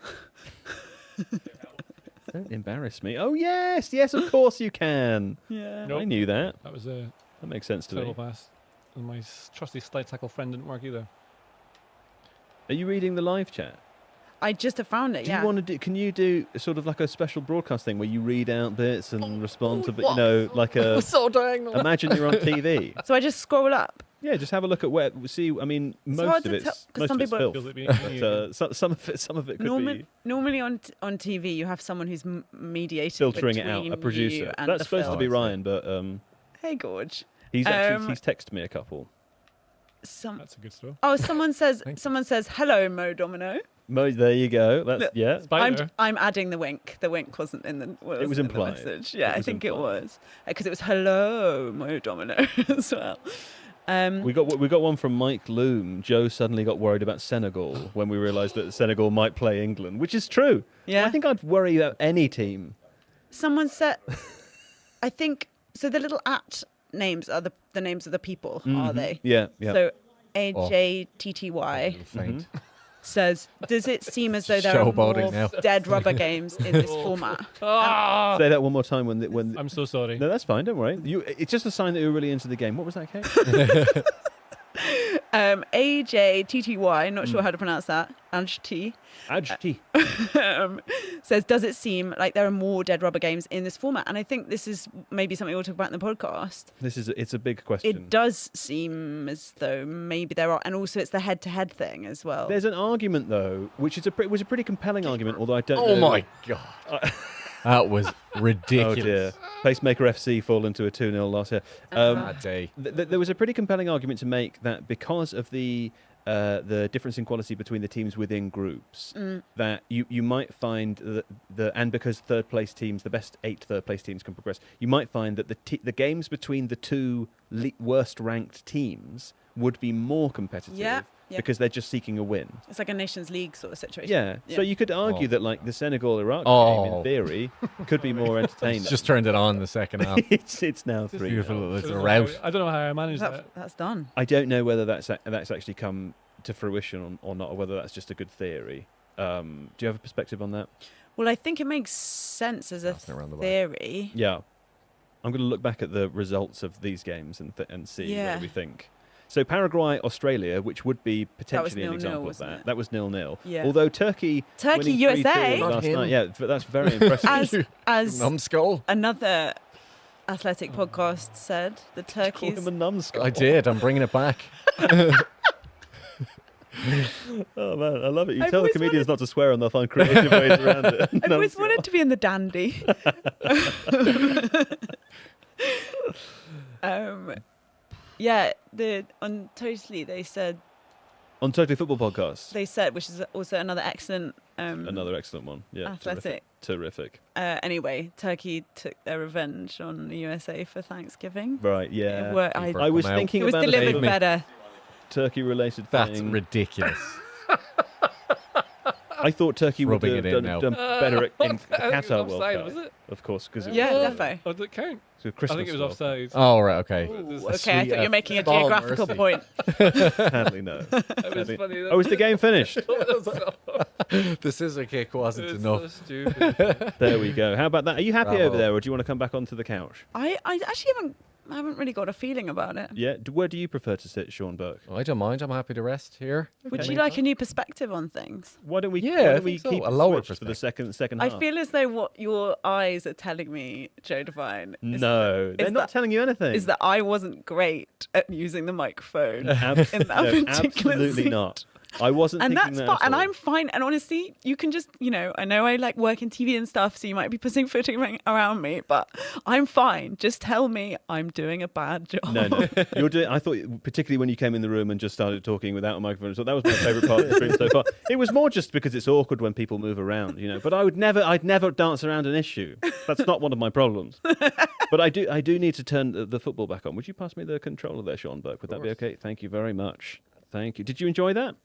Don't embarrass me. Oh, yes, of course you can. Yeah. I knew that. That was a That makes sense to me. terrible pass. And my trusty slide tackle friend didn't work either. Are you reading the live chat? I just have found it. Do Yeah. you want to do? Can you do sort of like a special broadcast thing where you read out bits and respond to, you know, like a? So diagonal. Imagine you're on TV. So I just scroll up. Yeah, just have a look at where. See, I mean, hard most of to it's tell, 'cause most some of it's people- filth. Feels like being But, Canadian. some of it could be Normally on TV you have someone who's mediating filtering it out. between A producer. you and That's the supposed to film. be Ryan, but Hey, Gorge. he's texted me a couple. That's a good story. Oh, someone says hello, Mo Domino. Mo, there you go. That's yeah. I'm adding the wink. The wink wasn't in the. It was in the implied. message. Yeah, It I was think implied. it was because it was hello, Mo Domino as well. We got one from Mike Loom. Joe suddenly got worried about Senegal when we realised that Senegal might play England, which is true. Yeah. I think I'd worry about any team. Someone said, I think so. The little at names are the names of the people, are they? Yeah, yeah. So AJTTY Faint. says, does it seem as though there are Showboating more now. dead rubber games in this format? Say that one more time when I'm so sorry. No, that's fine. Don't worry. It's just a sign that you're really into the game. What was that, Kate? AJTTY, not sure how to pronounce that. Ajt says, does it seem like there are more dead rubber games in this format? And I think this is maybe something we'll talk about in the podcast. It's a big question. It does seem as though maybe there are, and also it's the head-to-head thing as well. There's an argument though, which is was a pretty compelling argument, although I don't. Oh know. my god. That was ridiculous. Oh dear. Pacemaker FC fall into a 2-0 loss here. Bad day. There was a pretty compelling argument to make that because of the difference in quality between the teams within groups, that you might find and because third place teams, the best 8 third place teams can progress, you might find that the games between the two worst ranked teams would be more competitive. Yeah. Because they're just seeking a win. It's like a Nations League sort of situation. Yeah. So you could argue that like the Senegal-Iraq game, in theory, could be more entertaining. Just turned it on in the second half. it's now 3. Beautiful. It's a I rout. don't know how I managed that. That's done. I don't know whether that's actually come to fruition or not, or whether that's just a good theory. Do you have a perspective on that? Well, I think it makes sense as a theory. Yeah. I'm going to look back at the results of these games and see what we think. So Paraguay, Australia, which would be potentially an example of that. That was 0-0. Yeah. Although Turkey USA last night, yeah, that's very impressive. as numbskull. Another athletic podcast said, the Turkeys. Call him a numbskull. I did. I'm bringing it back. Oh man, I love it. You tell the comedians not to swear and they'll find creative ways around it. I've always wanted to be in the dandy. Yeah, on Totally they said. On Totally Football Podcast. They said, which is also another excellent. Another excellent one. Yeah. Athletic. Terrific. Anyway, Turkey took their revenge on the USA for Thanksgiving. Right. Yeah. I was thinking about it was delivered better. Turkey-related That's thing. ridiculous. I thought Turkey would Rubbing have it in now. done better in the I think it was Qatar World offside, Cup. was it? Of course, because defo. Oh, did it count? So Christmas I think it was World offside. Oh, right, okay. Ooh, okay, I thought you were making a geographical point. Sadly, no. It was funny. Oh, is the game finished? The scissor kick wasn't It's enough. so stupid. There we go. How about that? Are you happy Bravo. over there, or do you want to come back onto the couch? I actually haven't really got a feeling about it. Yeah. Where do you prefer to sit, Sean Burke? I don't mind. I'm happy to rest here. Would you like a new perspective on things? Why don't we? Yeah, why I don't we think so. keep A lower switched for the second half? I feel as though what your eyes are telling me, Joe Devine. No, they're not telling you anything. Is that I wasn't great at using the microphone in that no, particular absolutely scene. not. I wasn't And thinking that's that fine. at And all. I'm fine. And honestly, you can just, I know I like work in TV and stuff, so you might be pussyfooting around me, but I'm fine. Just tell me I'm doing a bad job. No. You're doing. I thought, particularly when you came in the room and just started talking without a microphone, so that was my favourite part of the stream so far. It was more just because it's awkward when people move around, But I'd never dance around an issue. That's not one of my problems. But I do need to turn the football back on. Would you pass me the controller there, Sean Burke? Would that be okay? Thank you very much. Thank you. Did you enjoy that?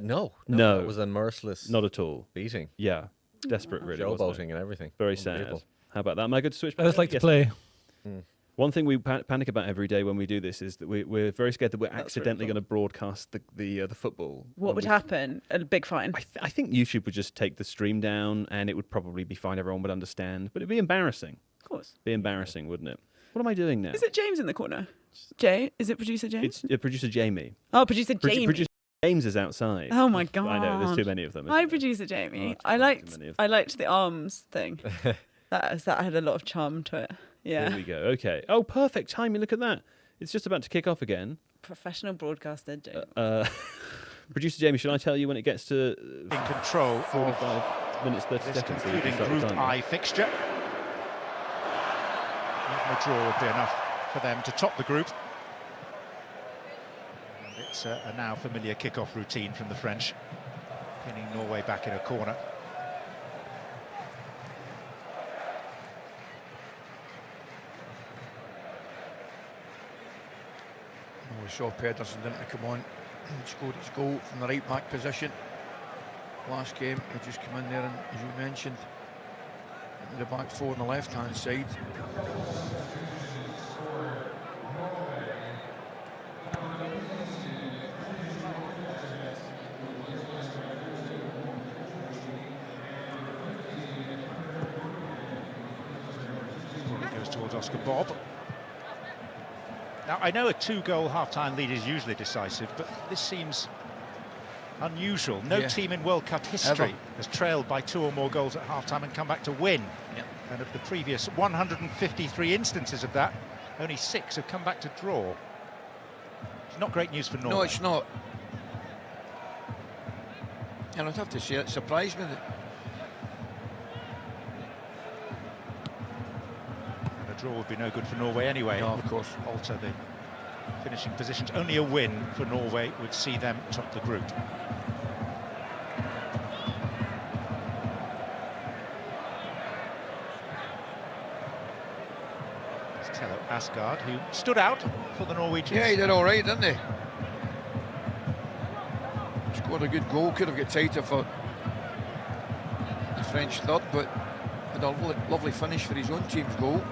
No. No. It was a merciless Not at all. beating. Yeah. Desperate, really. wasn't it? Showboating and everything. Very sad. How about that? Am I good to switch? I just like to Yes. play. One thing we panic about every day when we do this is that we're very scared that we're accidentally going to broadcast the football. What would happen? A big fine? I think YouTube would just take the stream down, and it would probably be fine. Everyone would understand, but it'd be embarrassing. Of course. Be embarrassing, wouldn't it? What am I doing now? Is it James in the corner? Jay? Is it producer James? It's producer Jamie. Oh, producer Jamie. Producer James is outside. Oh my god! I know. There's too many of them. Hi, producer Jamie. I liked the arms thing. that had a lot of charm to it. Yeah. There we go. Okay. Oh, perfect timing. Look at that. It's just about to kick off again. Professional broadcaster, James. Producer Jamie, should I tell you when it gets to in control 45 minutes 30 this seconds? concluding Group I fixture? Even a draw would be enough for them to top the group. And it's a now familiar kick-off routine from the French, pinning Norway back in a corner. We saw Pedersen didn't come on and scored his goal from the right back position. Last game, he just come in there and, as you mentioned, the back four on the left-hand side. It goes towards Oscar Bob. Now, I know a two-goal half-time lead is usually decisive, but this seems unusual. No team in World Cup history has trailed by 2 or more goals at half-time and come back to win. And of the previous 153 instances of that, only 6 have come back to draw. It's not great news for Norway. No, it's not. And I'd have to say it surprised me that And a draw would be no good for Norway anyway. No, of course. Alter the finishing positions. Only a win for Norway would see them top the group. It's Tello Asgard, who stood out for the Norwegians. Yeah, he did all right, didn't he? Scored a good goal, could have got tighter for the French third, but had a lovely finish for his own team's goal.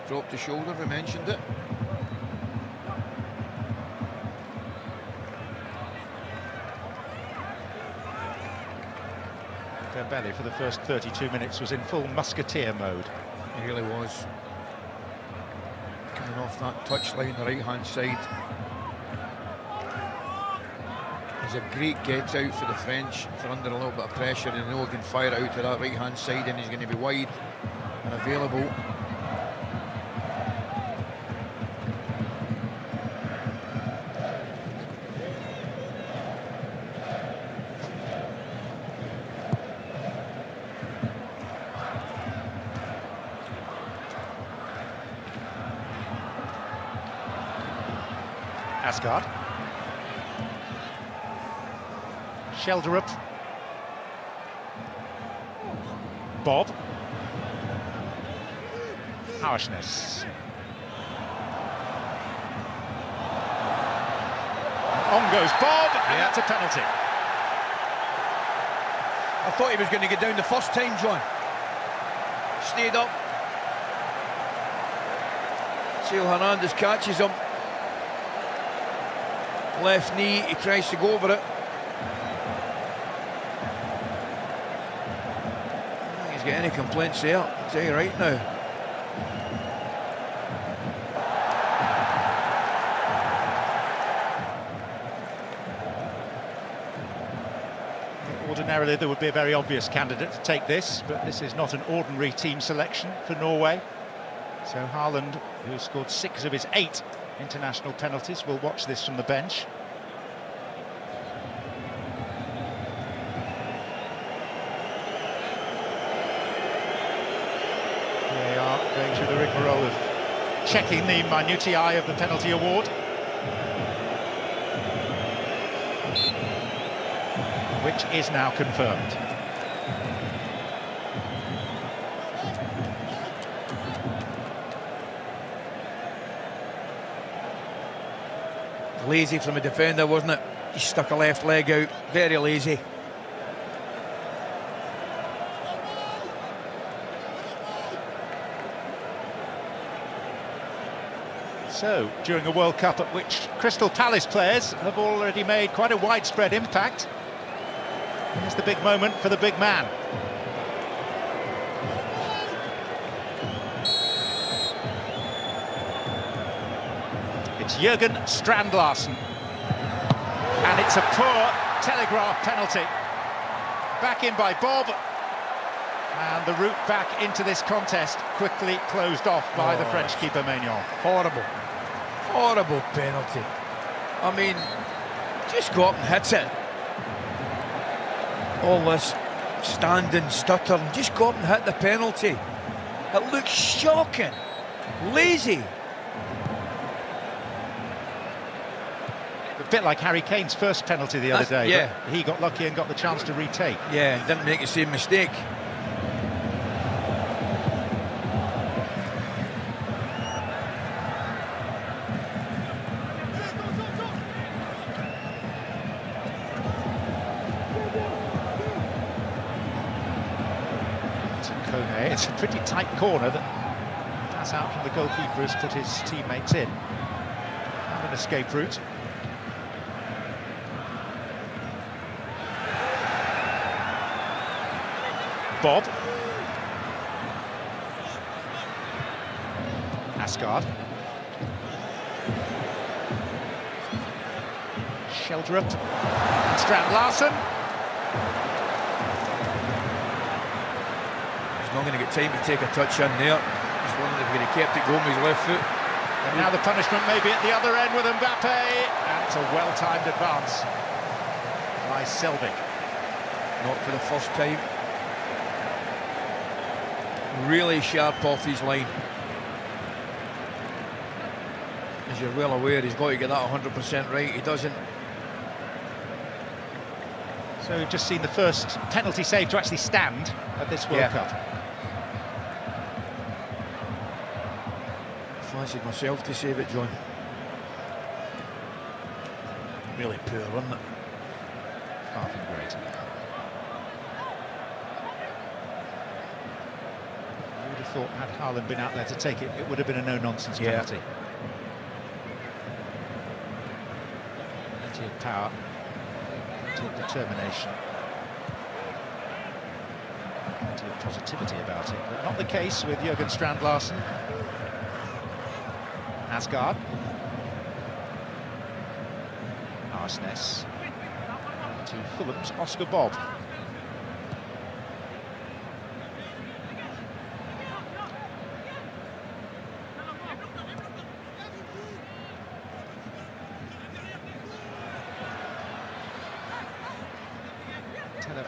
Dropped the shoulder, we mentioned it. Dembele for the first 32 minutes was in full musketeer mode. He really was. Coming off that touchline, the right-hand side. It's a great get-out for the French. If they're under a little bit of pressure, and they know he can fire it out to that right-hand side, and he's going to be wide and available. Asgard. Shelderup. Bob. Harshness. On goes Bob, and that's a penalty. I thought he was going to get down the first time, John. Stayed up. Theo Hernandez catches him. Left knee, he tries to go over it. I don't think he's got any complaints there, I'll tell you right now. Ordinarily, there would be a very obvious candidate to take this, but this is not an ordinary team selection for Norway. So Haaland, who scored 6 of his 8 international penalties, will watch this from the bench. VAR going through the rigmarole of checking the minutiae of the penalty award. Which is now confirmed. Lazy from a defender, wasn't it? He stuck a left leg out, very lazy. So, during a World Cup at which Crystal Palace players have already made quite a widespread impact, here's the big moment for the big man. It's Jürgen Strand-Larsen. And it's a poor telegraph penalty. Back in by Bob. And the route back into this contest quickly closed off by the French keeper Maignan. Horrible. Horrible penalty. I mean, just go up and hit it. All this standing, stuttering, just go up and hit the penalty. It looks shocking. Lazy. A bit like Harry Kane's first penalty the other day. Yeah. But he got lucky and got the chance to retake. Yeah, didn't make the same mistake. It's a pretty tight corner that pass out from the goalkeeper has put his teammates in. Found an escape route. Bob. Asgard. Sheldrup. Strand-Larsen. Not going to get time to take a touch in there. Just wondering if he had kept it going with his left foot. And now the punishment may be at the other end with Mbappe. And it's a well-timed advance by Selvig. Not for the first time. Really sharp off his line. As you're well aware, he's got to get that 100% right. He doesn't. So we've just seen the first penalty save to actually stand at this World Cup. Fancied myself to save it, John. Really poor, wasn't it? Far from great. You would have thought, had Haaland been out there to take it, it would have been a no-nonsense penalty. Plenty of power, plenty of determination, plenty of positivity about it, but not the case with Jürgen Strand-Larsen. Asgard. Arsnes. To Fulham's Oscar Bob.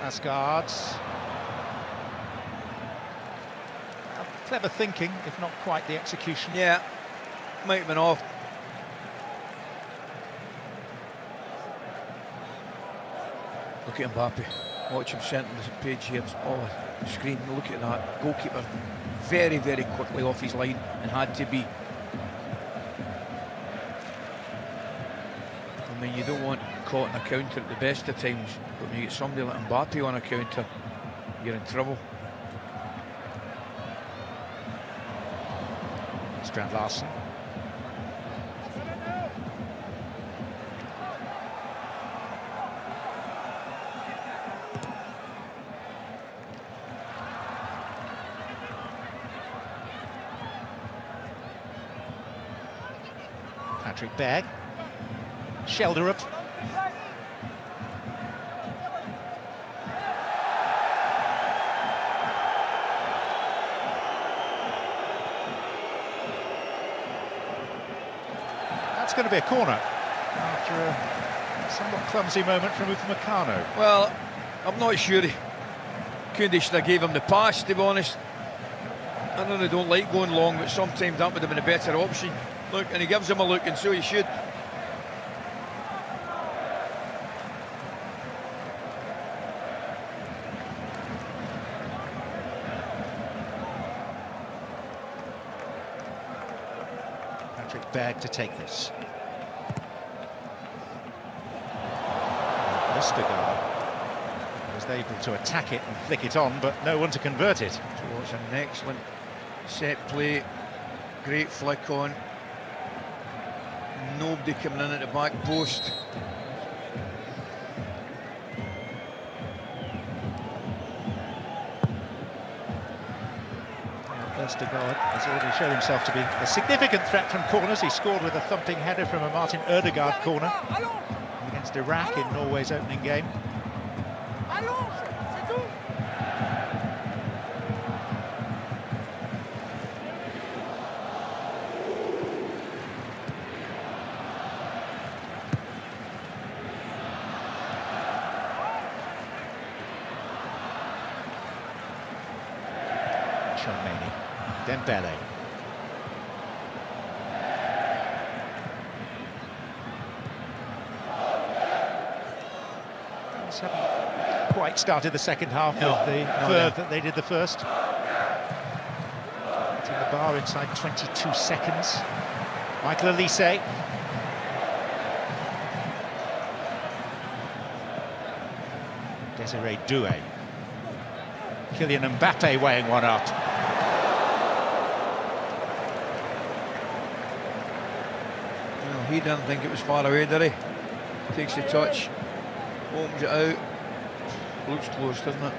Asgard. Clever thinking, if not quite the execution. Yeah, might have been off. Look at Mbappe. Watch him centre the page here. Oh, the screen. Look at that. Goalkeeper very, very quickly off his line and had to be. I mean, you don't want caught in a counter at the best of times, but when you get somebody like Mbappe on a counter, you're in trouble. Strand-Larsen. Patrick Berg. Sheldrup. That's going to be a corner after a somewhat clumsy moment from Upamecano. Well, I'm not sure. Koundé should have gave him the pass, to be honest. I know they don't like going long, but sometimes that would have been a better option. Look, and he gives him a look, and so he should. Berg to take this. Vestergaard was able to attack it and flick it on, but no one to convert it. So it's an excellent set play, great flick on. Nobody coming in at the back post. Vestergaard has already shown himself to be a significant threat from corners. He scored with a thumping header from a Martin Ødegaard corner against Iraq in Norway's opening game. Dembele. Haven't quite started the second half with the verve that they did the first. Hitting the bar inside 22 seconds. Michael Elise. Desiree Doué. Kylian Mbappe weighing one up. He didn't think it was far away, did he? Takes the touch, opens it out. Looks close, doesn't it?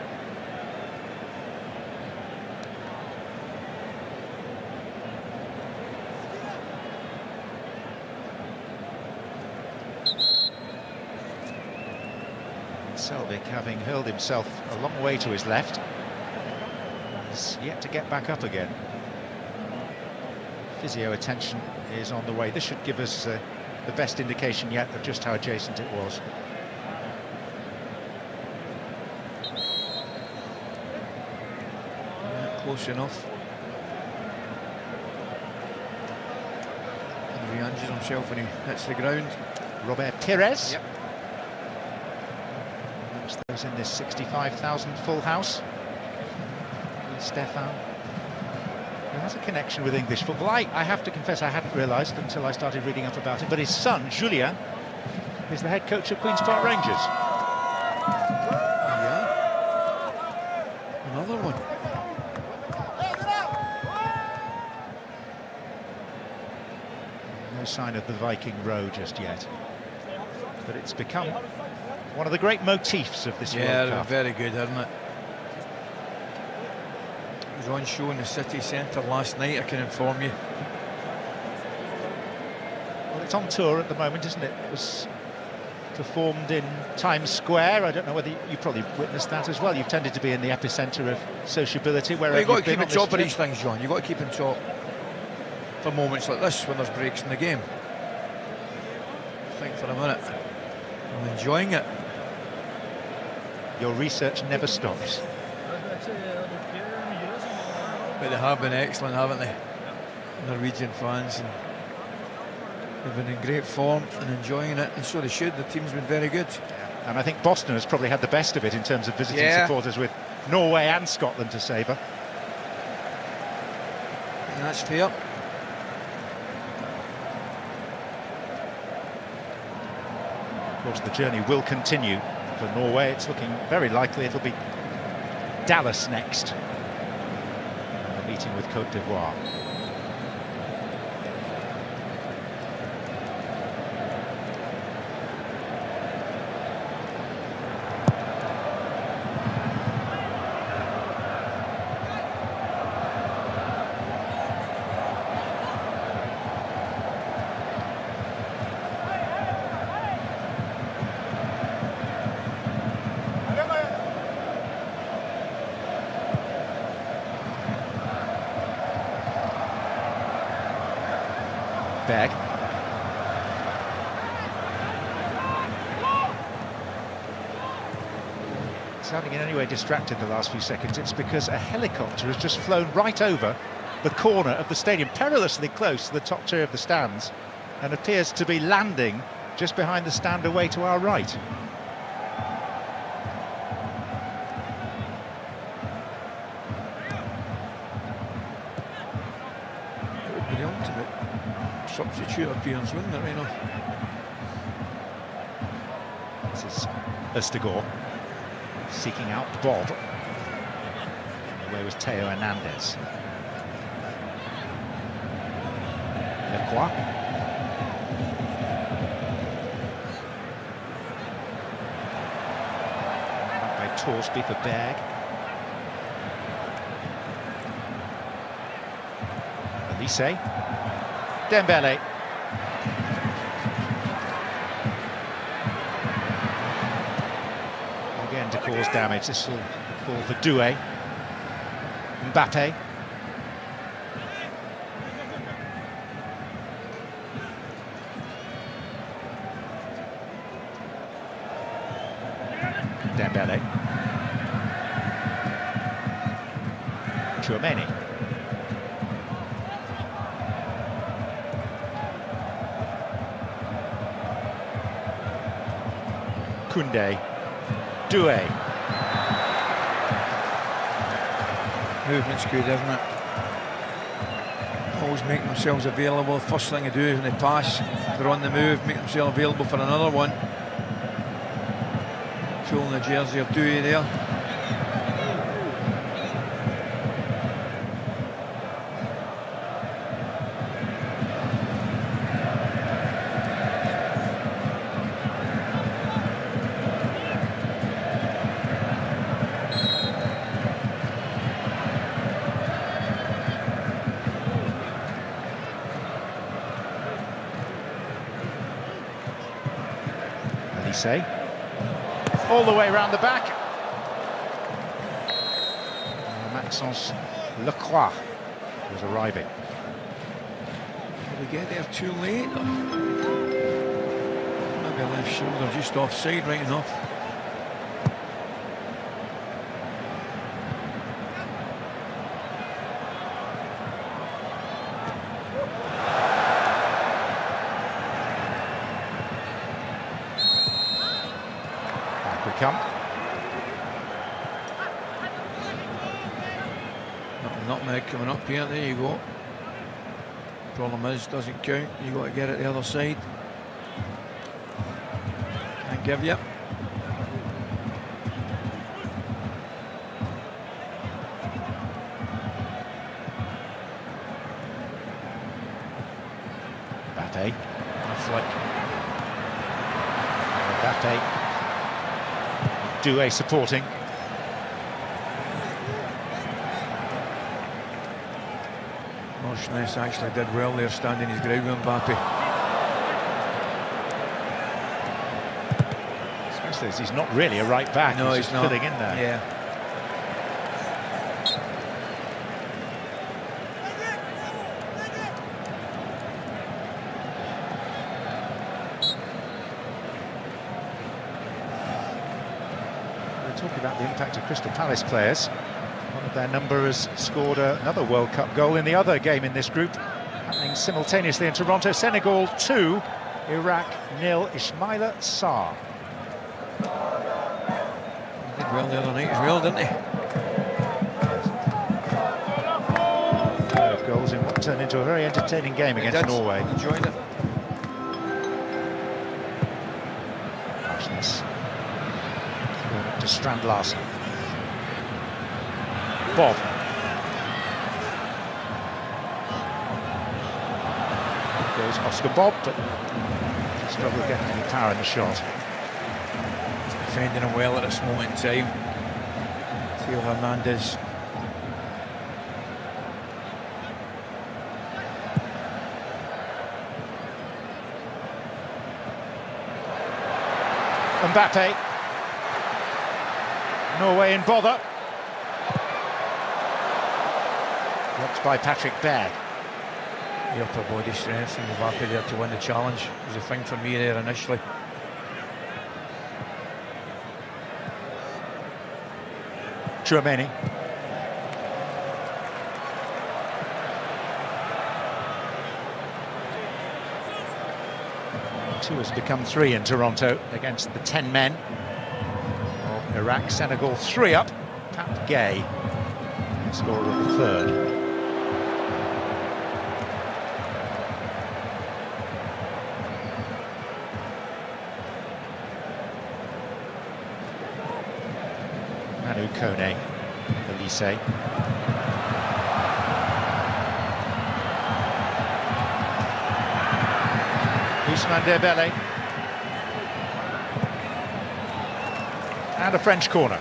Selvik, having hurled himself a long way to his left, is yet to get back up again. Physio attention is on the way. This should give us the best indication yet of just how adjacent it was. Yeah, close enough. And he injures himself when he hits the ground. Robert Pires. Yep. Amongst those in this 65,000 full house. Stefan. He has a connection with English football. I have to confess I hadn't realised until I started reading up about it, but his son, Julien, is the head coach of Queen's Park Rangers. Yeah. Another one. No sign of the Viking row just yet. But it's become one of the great motifs of this World Cup. Yeah, very good, isn't it? It was on show in the city centre last night, I can inform you. Well, it's on tour at the moment, isn't it? It was performed in Times Square. I don't know whether you probably witnessed that as well. You've tended to be in the epicentre of sociability wherever You've got to you've keep been on on top of this these things, John. You've got to keep on top for moments like this when there's breaks in the game. Think for a minute. I'm enjoying it. Your research never stops. But they have been excellent, haven't they? Norwegian fans, and they've been in great form and enjoying it, and so they should. The team's been very good. And I think Boston has probably had the best of it in terms of visiting supporters, with Norway and Scotland to savour. And that's fair. Of course, the journey will continue for Norway. It's looking very likely it'll be Dallas next. Meeting with Côte d'Ivoire. Berg. sounding in any way distracted the last few seconds, it's because a helicopter has just flown right over the corner of the stadium, perilously close to the top tier of the stands, and appears to be landing just behind the stand away to our right. It would be the ultimate substitute appearance, wouldn't it, Reno? This is Østegård seeking out Bob. Away was Theo Hernandez. Lecroix. By Torsby for Berg. Elise. Dembele. Again to cause damage. This will fall for Doué. Mbappe. Dembele. Tchouameni. Koundé. Doué. Movement's good, isn't it? Always making themselves available. First thing they do when they pass, they're on the move, make themselves available for another one. Pulling the jersey of Doué there. Elise. All the way around the back. Maxence Lecroix was arriving. Did we get there too late? Or maybe left shoulder just offside right enough. Come. Nutmeg coming up here, there you go. Problem is, doesn't count, you got to get it the other side. Can't give you. Mbappe. A flick. Mbappe. Doué supporting. Morshness actually did well there, standing his ground with Mbappe. Especially as he's not really a right back, No, he's he's just not. filling in there. Yeah. Talking about the impact of Crystal Palace players. One of their number has scored another World Cup goal in the other game in this group, happening simultaneously in Toronto. Senegal 2, Iraq 0. Ismaila Sarr. Did well the other night as well, didn't he? Of goals in what turned into a very entertaining game against Norway. Enjoyed it. Harshness. To Strand Larsen. Bob. Goes Oscar Bob, but struggled getting any power in the shot. He's defending him well at this moment in time. Theo Hernandez. Mbappe. Norway in bother. Blocked by Patrick Berg. The upper body strength from Mbappe there to win the challenge was a thing for me there initially. Chouameni. 2 has become 3 in Toronto against the 10 men of Iraq. Senegal 3 up. Pat Gay, scorer of the third. Manu Kone, Elise. Ousmane Dembele. And a French corner.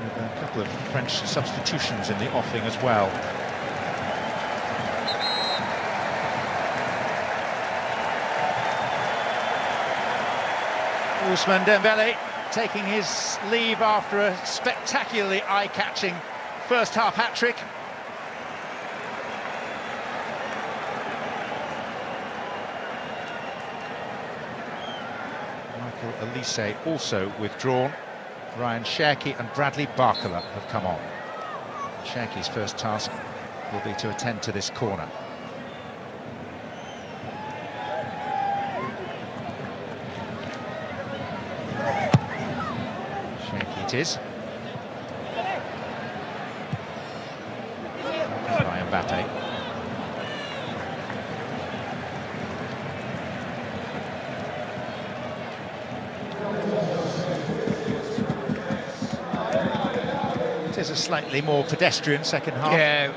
A couple of French substitutions in the offing as well. Ousmane Dembele taking his leave after a spectacularly eye-catching first-half hat-trick. Michael Elise also withdrawn. Ryan Cherki and Bradley Barcola have come on. Cherki's first task will be to attend to this corner. Cherki it is. By Mbappe. It is a slightly more pedestrian second half. Yeah,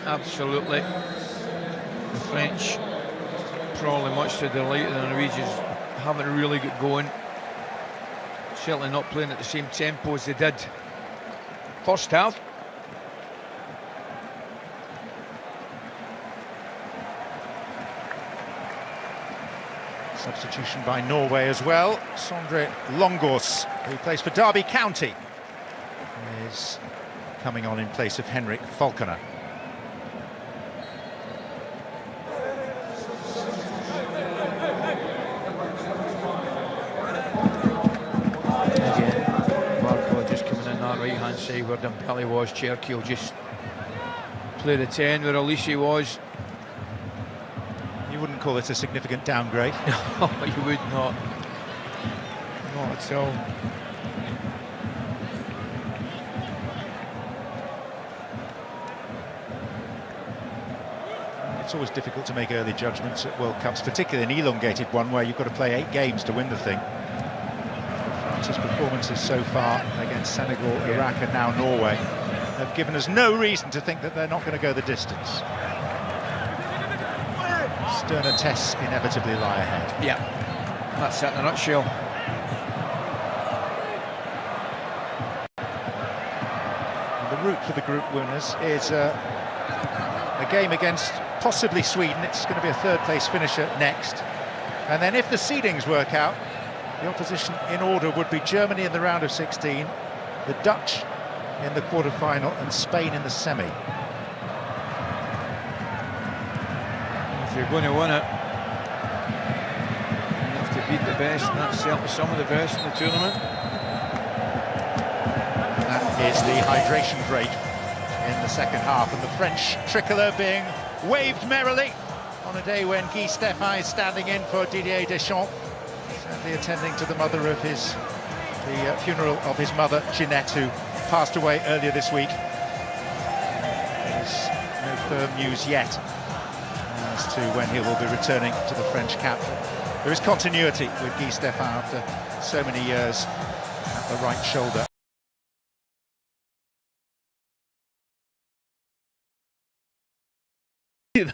absolutely. The French, probably much to the delight of the Norwegians, haven't really got going. Certainly not playing at the same tempo as they did first half. Substitution by Norway as well. Sondre Longås, who plays for Derby County, is coming on in place of Henrik Falconer. Barcola just coming in that right-hand side where Dembele was. Cherki will just play the 10 where Elise was. You wouldn't call it a significant downgrade? No, you would not. Not at all. It's always difficult to make early judgments at World Cups, particularly an elongated one where you've got to play 8 games to win the thing. France's performances so far against Senegal, Iraq and now Norway have given us no reason to think that they're not going to go the distance. Sterner tests inevitably lie ahead. Yeah, that's it in a nutshell. And the route for the group winners is a game against possibly Sweden. It's going to be a third-place finisher next. And then if the seedings work out, the opposition in order would be Germany in the round of 16, the Dutch in the quarter-final and Spain in the semi. If you're going to win it, you have to beat the best, and that's certainly some of the best in the tournament. That is the hydration break in the second half, and the French tricolour being waved merrily on a day when Guy Stéphane is standing in for Didier Deschamps, sadly attending to the funeral of his mother, Jeanette, who passed away earlier this week. There's no firm news yet as to when he will be returning to the French cap. There is continuity with Guy Stéphane after so many years at the right shoulder.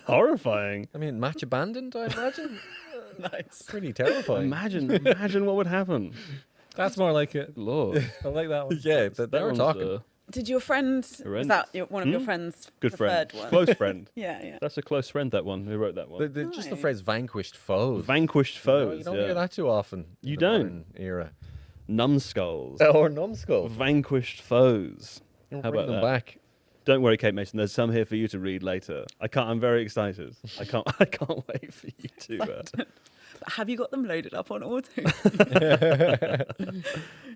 Horrifying. I mean, match abandoned, I imagine. Nice. Pretty terrifying. Imagine what would happen. That's more like it. Lord. I like that one. Yeah, they were one's, talking. Did your friend, was that one of your friends' Good friend. preferred one? Close friend. Yeah. That's a close friend, that one, who wrote that one. Just the phrase vanquished foes. Vanquished foes. You don't hear that too often. You in the don't. modern era. Numbskulls. Or numbskulls. Vanquished foes. Bring How about them that? back. Don't worry, Kate Mason. There's some here for you to read later. I'm very excited. I can't wait for you to. Have you got them loaded up on auto?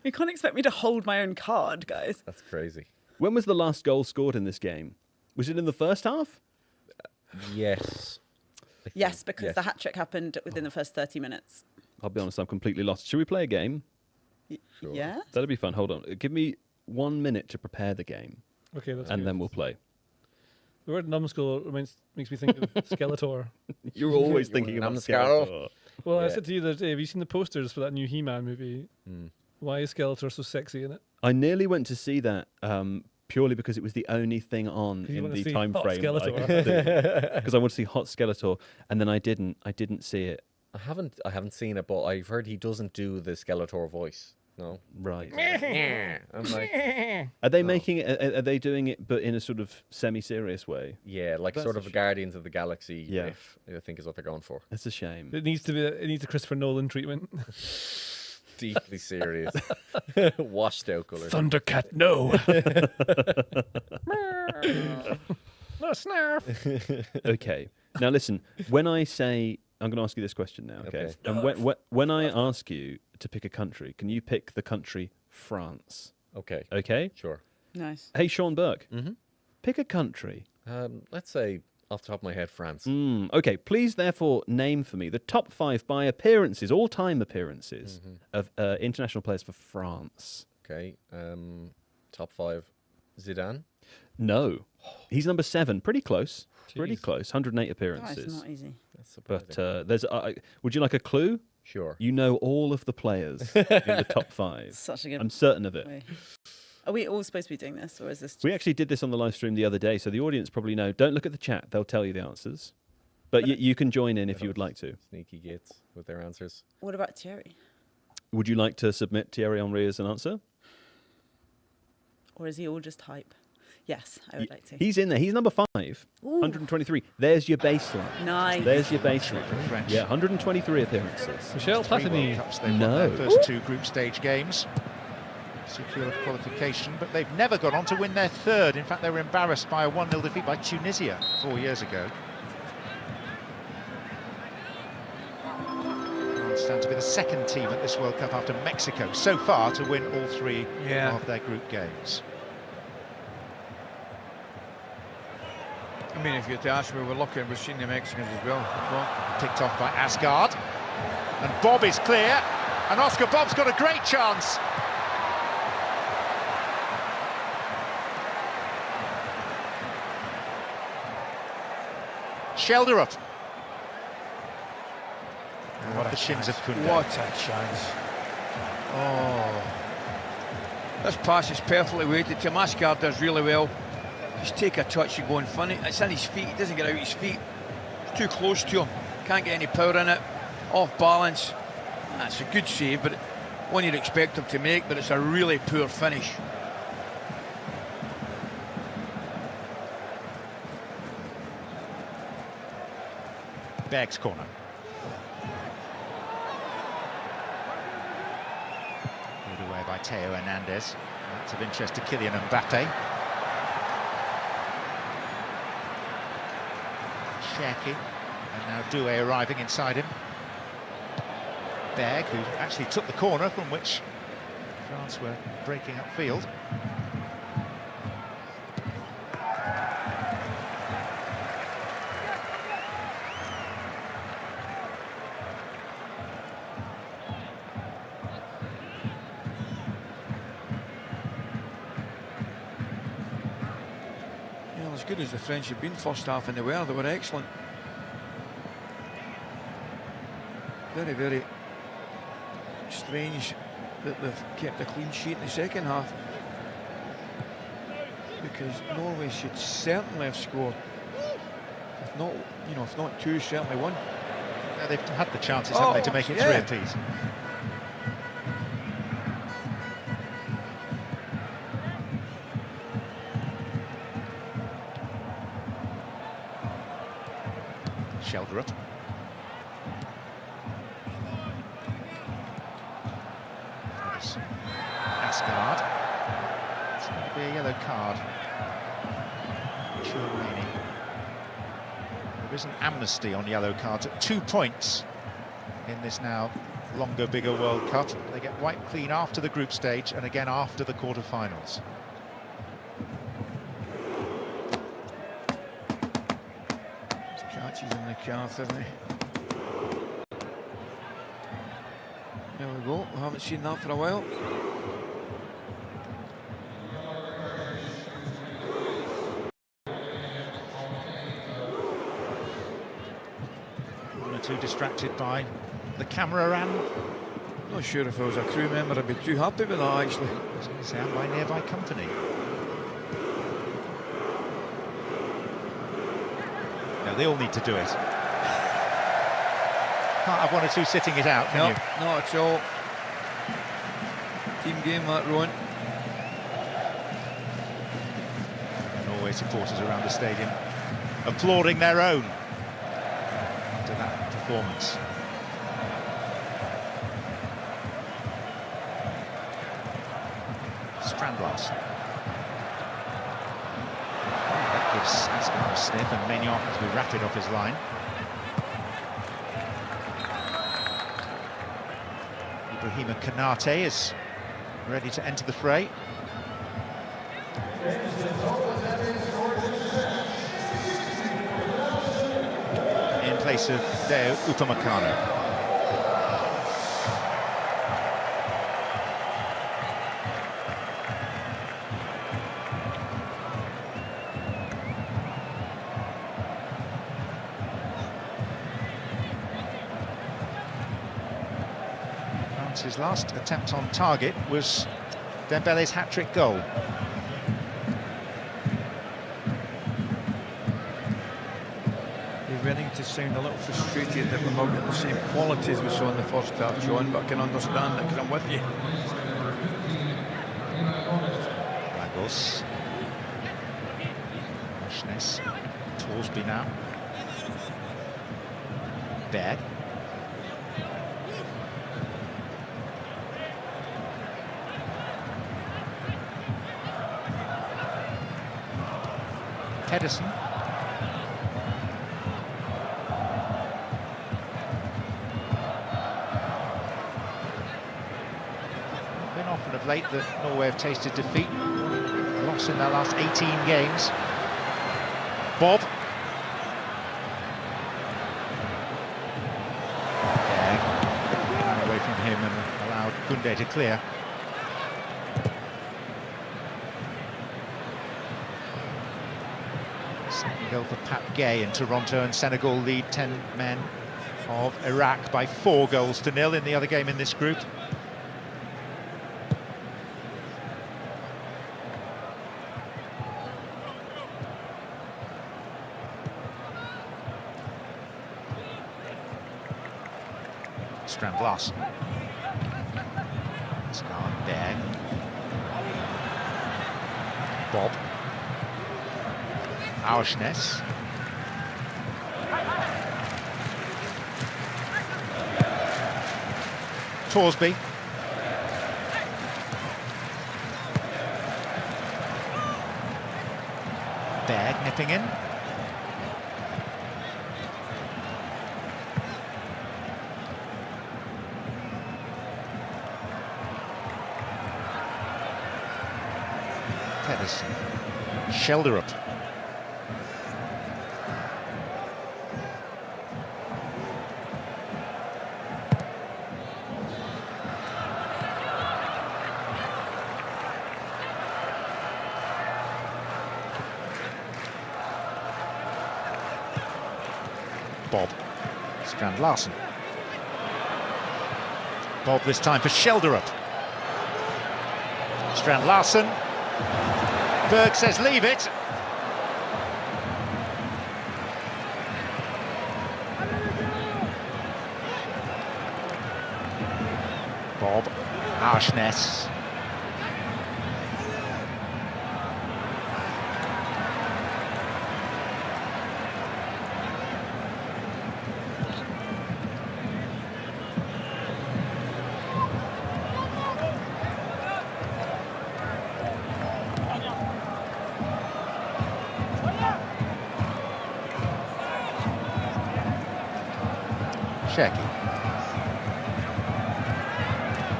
You can't expect me to hold my own card, guys. That's crazy. When was the last goal scored in this game? Was it in the first half? Yes. Yes, because the hat trick happened within the first 30 minutes. I'll be honest, I'm completely lost. Should we play a game? Sure. Yeah? That'd be fun. Hold on. Give me 1 minute to prepare the game. Okay, that's and good. then we'll play. The word numbskull makes me think of Skeletor. You're always thinking about Skeletor. Well, I said to you the other day, have you seen the posters for that new He-Man movie? Why is Skeletor so sexy in it? I nearly went to see that purely because it was the only thing on in the time frame. Because I want to see Hot Skeletor, and then I didn't see it. I haven't seen it, but I've heard he doesn't do the Skeletor voice. No. Right. I'm like, are they making it? Are they doing it, but in a sort of semi-serious way? yeah, like That's sort a of a Guardians of the Galaxy Yeah. riff, I think is what they're going for. That's a shame. It needs a Christopher Nolan treatment. Deeply serious. Washed out colour. Thundercat, no. No snarf. Okay. Now listen. When I say, I'm going to ask you this question now. Okay. And when I ask you to pick a country, can you pick the country France? Okay. Okay. Sure. Nice. Hey, Sean Burke. Mm-hmm. Pick a country. Let's say off the top of my head, France. Okay. Please, therefore, name for me the top 5 by appearances, all-time appearances of international players for France. Okay. Top 5, Zidane. No, he's number 7. Pretty close. Pretty Jeez. close. 108 Oh, appearances. it's not easy. That's surprising. But there's. Would you like a clue? Sure. You know all of the players in the top 5. Such a good. I'm certain of it. way. Are we all supposed to be doing this, or is this? We actually did this on the live stream the other day, so the audience probably know. Don't look at the chat; they'll tell you the answers. But you can join in if you would like to. Sneaky gits with their answers. What about Thierry? Would you like to submit Thierry Henry as an answer? Or is he all just hype? Yes, I would like to. He's in there. He's number 5. 123. There's your baseline. Nice. There's your baseline. French. Yeah, 123 appearances. Michel Platini. They've won their first 2 group stage games. Secured qualification, but they've never gone on to win their 3rd. In fact, they were embarrassed by a 1-0 defeat by Tunisia 4 years ago. France stand to be the 2nd team at this World Cup after Mexico so far to win all 3 of their group games. I mean, if you had to ask me, we're lucky and we've seen the Mexicans as well. Picked off by Asgard, and Bob is clear, and Oscar Bob's got a great chance. Shelderup. What the shins of Koundé. What a chance. Oh. This pass is perfectly weighted. Asgard does really well. Just take a touch and go in front. It's on his feet. He doesn't get out his feet. It's too close to him. Can't get any power in it. Off balance. That's a good save, but one you'd expect him to make, but it's a really poor finish. Berg's corner. Put away by Theo Hernandez. That's of interest to Kylian Mbappe. Cherki, and now Doué arriving inside him. Berg, who actually took the corner from which France were breaking upfield. As good as the French have been first half, and they were excellent. Very, very strange that they've kept a clean sheet in the second half, because Norway should certainly have scored. If not, if not 2, certainly 1. Now they've had the chances, haven't they, to make it 3 apiece. Shelderup. Asgard. It's going to be a yellow card. Chouameni. There is an amnesty on yellow cards at 2 points in this now longer, bigger World Cup. They get wiped clean after the group stage and again after the quarter-finals. Catches in the calf, isn't he? There we go. We haven't seen that for a while. One or two distracted by the cameraman. Not sure if I was a crew member, I'd be too happy with that, actually. Sound by nearby company. No, they all need to do it. Can't have one or two sitting it out, can you? Not at all. Team game, that, Rowan. Norway supporters around the stadium applauding their own after that performance. Strandlast. That gives Asgar a sniff, and Maignan has to be rapid off his line. Ibrahima Konate is ready to enter the fray. In place of Deo Upamecano. His last attempt on target was Dembele's hat-trick goal. You're beginning to sound a little frustrated that we're not getting the same quality as we saw in the first half, John, but I can understand it because I'm with you. Lagos. Ashness. Torsby now. Berg. Pedersen. Been often of late that Norway have tasted defeat. Lost in their last 18 games. Bob. Ran away from him and allowed Koundé to clear. Second goal for Pat Gay in Toronto, and Senegal lead 10 men of Iraq by 4 goals to 0 in the other game in this group. Strand-Larsen. Scar, Berg. Bob. Auschness. Torsby. Berg nipping in. Pedersen. Schelderup. Bob. Strand-Larsen. Bob this time for Schelderup. Strand-Larsen. Berg says leave it. Bob. Auschness. Sheki.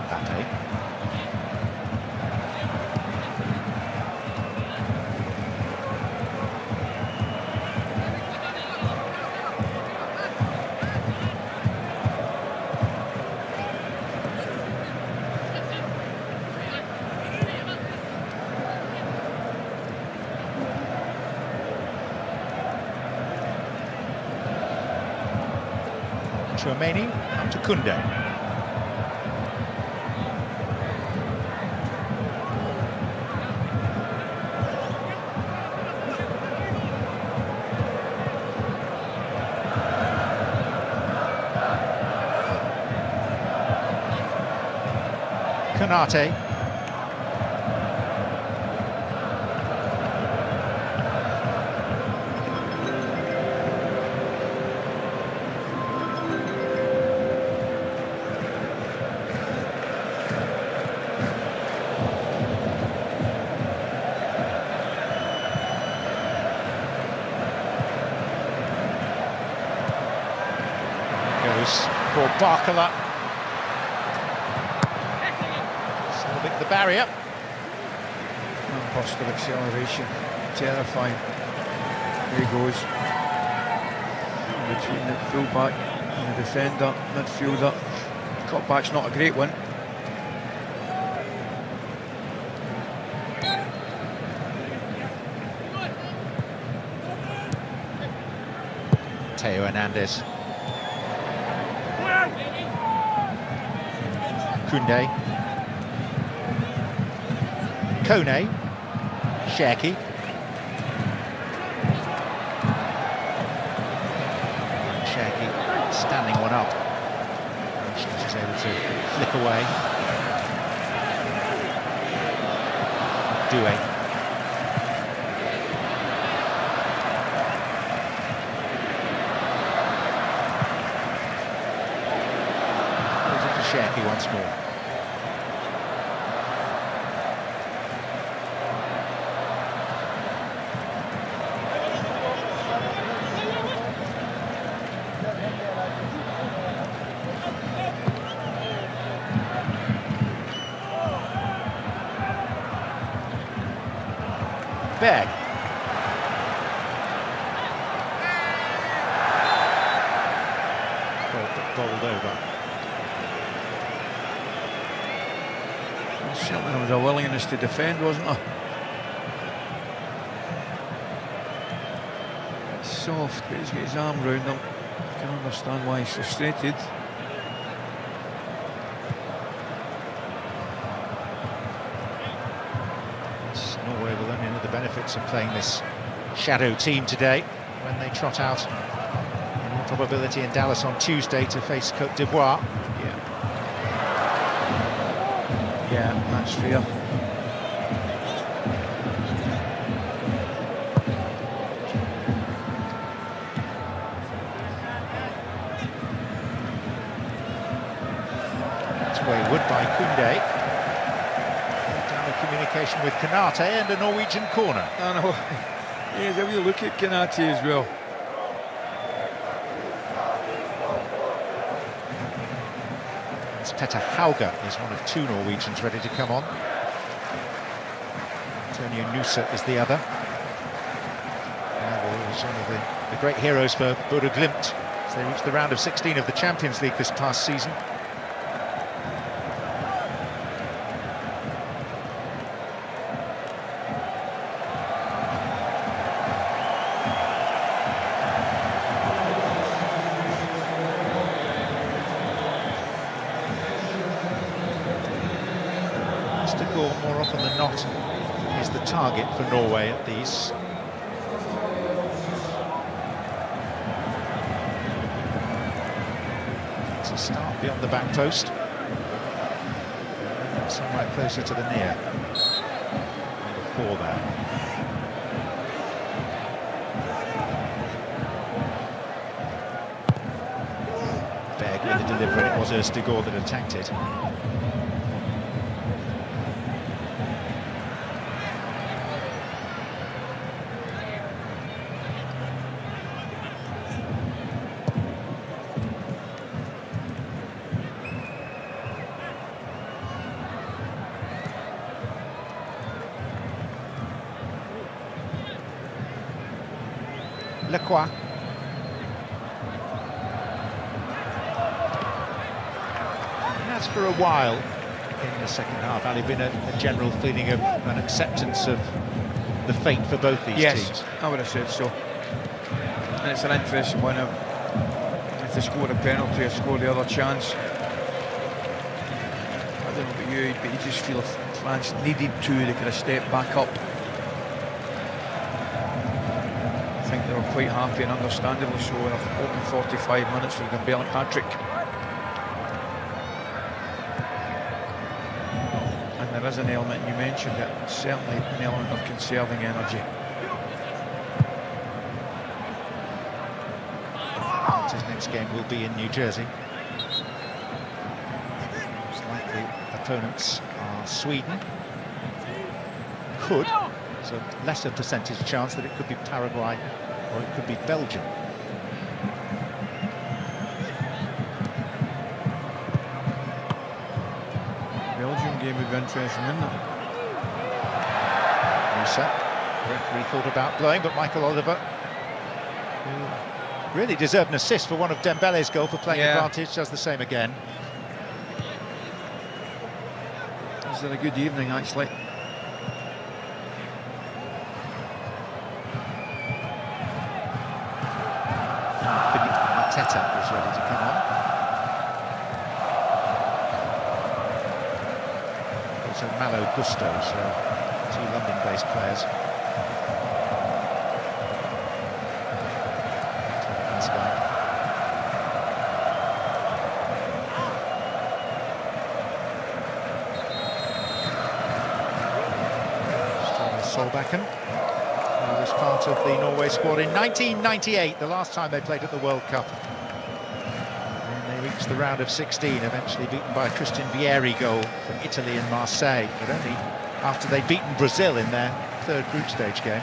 Mbappe. Chouameni up to Koundé. Konate. For Barkala. Solving the barrier. Burst of acceleration, terrifying. There he goes. Between the full-back and the defender, midfielder. Cutback's not a great one. Theo Hernandez. Koundé. Kone. Sheki. Sheki standing one up. She's able to flick away. Doué. Sheki once more. Berg. Bowled over. Certainly there was a willingness to defend, wasn't there? Soft, but he's got his arm round him. I can understand why he's frustrated. Norway will only know the benefits of playing this shadow team today when they trot out in all probability in Dallas on Tuesday to face Côte d'Ivoire. Yeah, that's fair. That's wayward by Koundé. Down the communication with Konate and a Norwegian corner. I know. Yeah, have you look at Konate as well. Petter Hauge is one of two Norwegians ready to come on. Antonio Nusa is the other. Hauge was one of the great heroes for Bodø Glimt as they reached the round of 16 of the Champions League this past season. More often than not is the target for Norway at these. It's a start beyond the back post, somewhere closer to the near. Number 4 there. Berg with the delivery. It was Østigård that attacked it. Lacroix. It has for a while in the second half, Ali, been a general feeling of an acceptance of the fate for both these teams. I would have said so. And it's an interesting one. If they score a penalty or score the other chance, I don't know about you, but you just feel if France needed to, they could have stepped back up. I think they were quite happy and understandably so in an open 45 minutes for the Dembele hat-trick. And there is an element, and you mentioned it, certainly an element of conserving energy. His next game will be in New Jersey. Most likely opponents are Sweden. There's a lesser percentage chance that it could be Paraguay or it could be Belgium. Belgium game would be interesting, wouldn't it? Musa, referee thought about blowing, but Michael Oliver, who really deserved an assist for one of Dembele's goal for playing advantage, does the same again. He's had a good evening, actually. Mateta is ready to come on. Also Malo Gusto, so two London-based players. This guy. Solbakken, who was part of the Norway squad in 1998, the last time they played at the World Cup. And they reached the round of 16, eventually beaten by a Christian Vieri goal from Italy and Marseille, but only after they'd beaten Brazil in their third group stage game.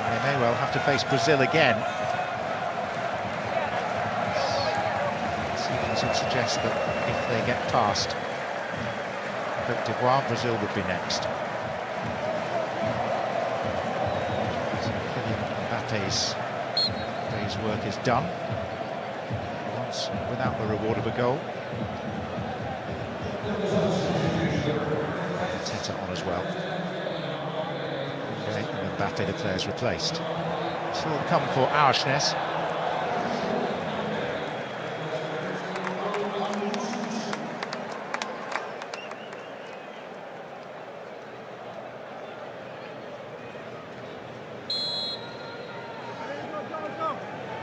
They may well have to face Brazil again. Seedings would suggest that if they get past Côte d'Ivoire, Brazil would be next. Mbappe's day's work is done. Once without the reward of a goal. Teta on as well. Okay, and Mbappe, the player's replaced. This will come for Aursnes.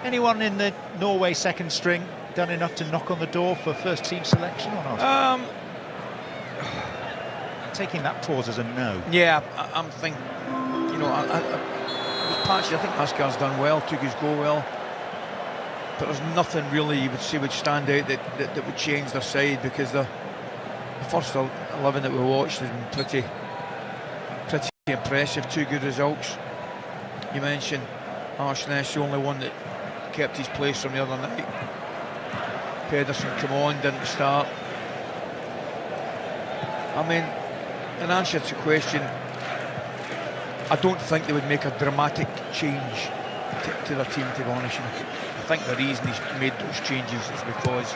Anyone in the Norway second string done enough to knock on the door for first team selection or not? I'm taking that pause as a no. Yeah, I'm thinking, you know, with Patchy, I think Asgar's done well, took his goal well, but there's nothing really you would say would stand out that would change their side, because the first 11 that we watched has been pretty impressive. Two good results. You mentioned Aursnes, the only one that kept his place from the other night. Pedersen come on, didn't start. I mean, in answer to the question, I don't think they would make a dramatic change to their team, to be honest. I think the reason he's made those changes is because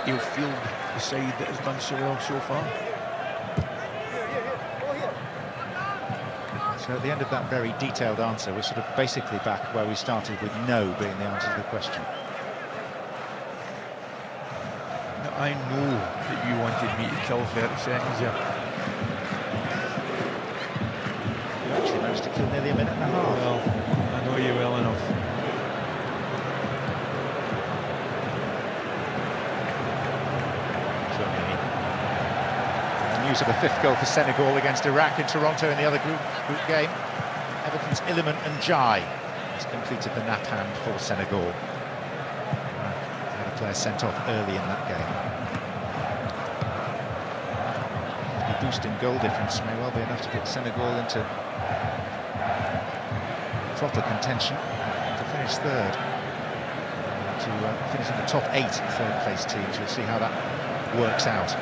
he'll field the side that has done so well so far. So at the end of that very detailed answer, we're sort of basically back where we started, with no being the answer to the question. Now, I know that you wanted me to kill 30 seconds here. You actually managed to kill nearly a minute and a half. Well, I know you well enough. News of a fifth goal for Senegal against Iraq in Toronto in the other group game. Everton's Iliman Ndiaye has completed the nap hand for Senegal. Had a player sent off early in that game. The boost in goal difference may well be enough to get Senegal into proper contention to finish third. To finish in the top 8 third-place teams. We'll see how that works out.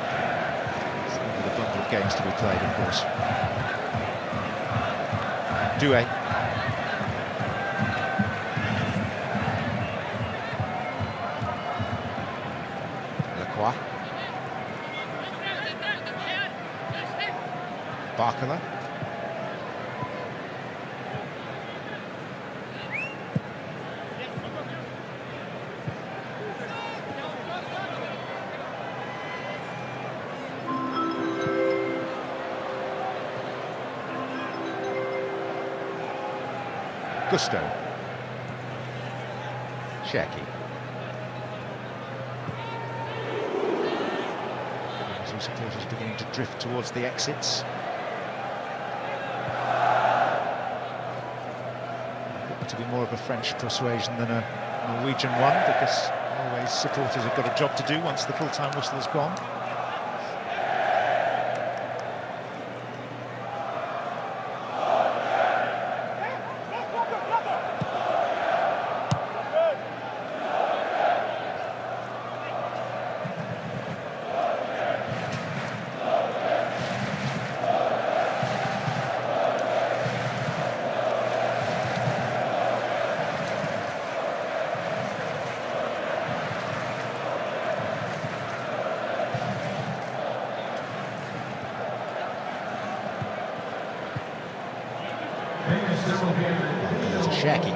A bundle of games to be played, of course. Doué. Lacroix. Barkala. Gusto. Shaky. Some supporters beginning to drift towards the exits. To be more of a French persuasion than a Norwegian one, because Norway's supporters have got a job to do once the full-time whistle has gone. Shaky.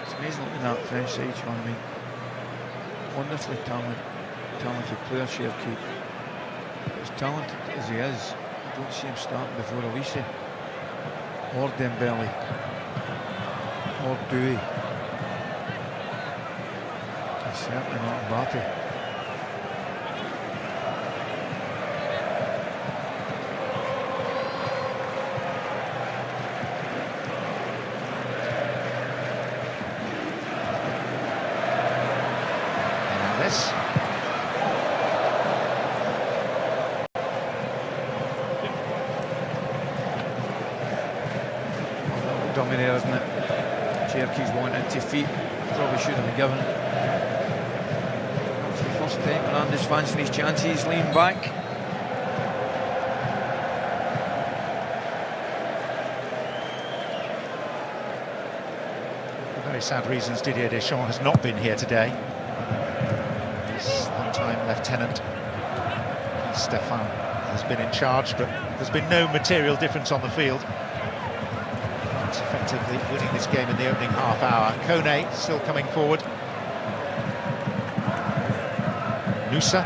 It's amazing looking at that French side, Sean. I mean, wonderfully talented player, Cherki. As talented as he is, I don't see him starting before Elise or Dembele or Doué. He's certainly not Mbappe. This. Dominator, isn't it? Cherki's wanting to feet. Probably should have been given. For the first time, Hernandez fancying his chances, leaning back. For very sad reasons, Didier Deschamps has not been here today. His long-time lieutenant, Stefan, has been in charge, but there's been no material difference on the field. Effectively winning this game in the opening half hour. Kone still coming forward. Nusa.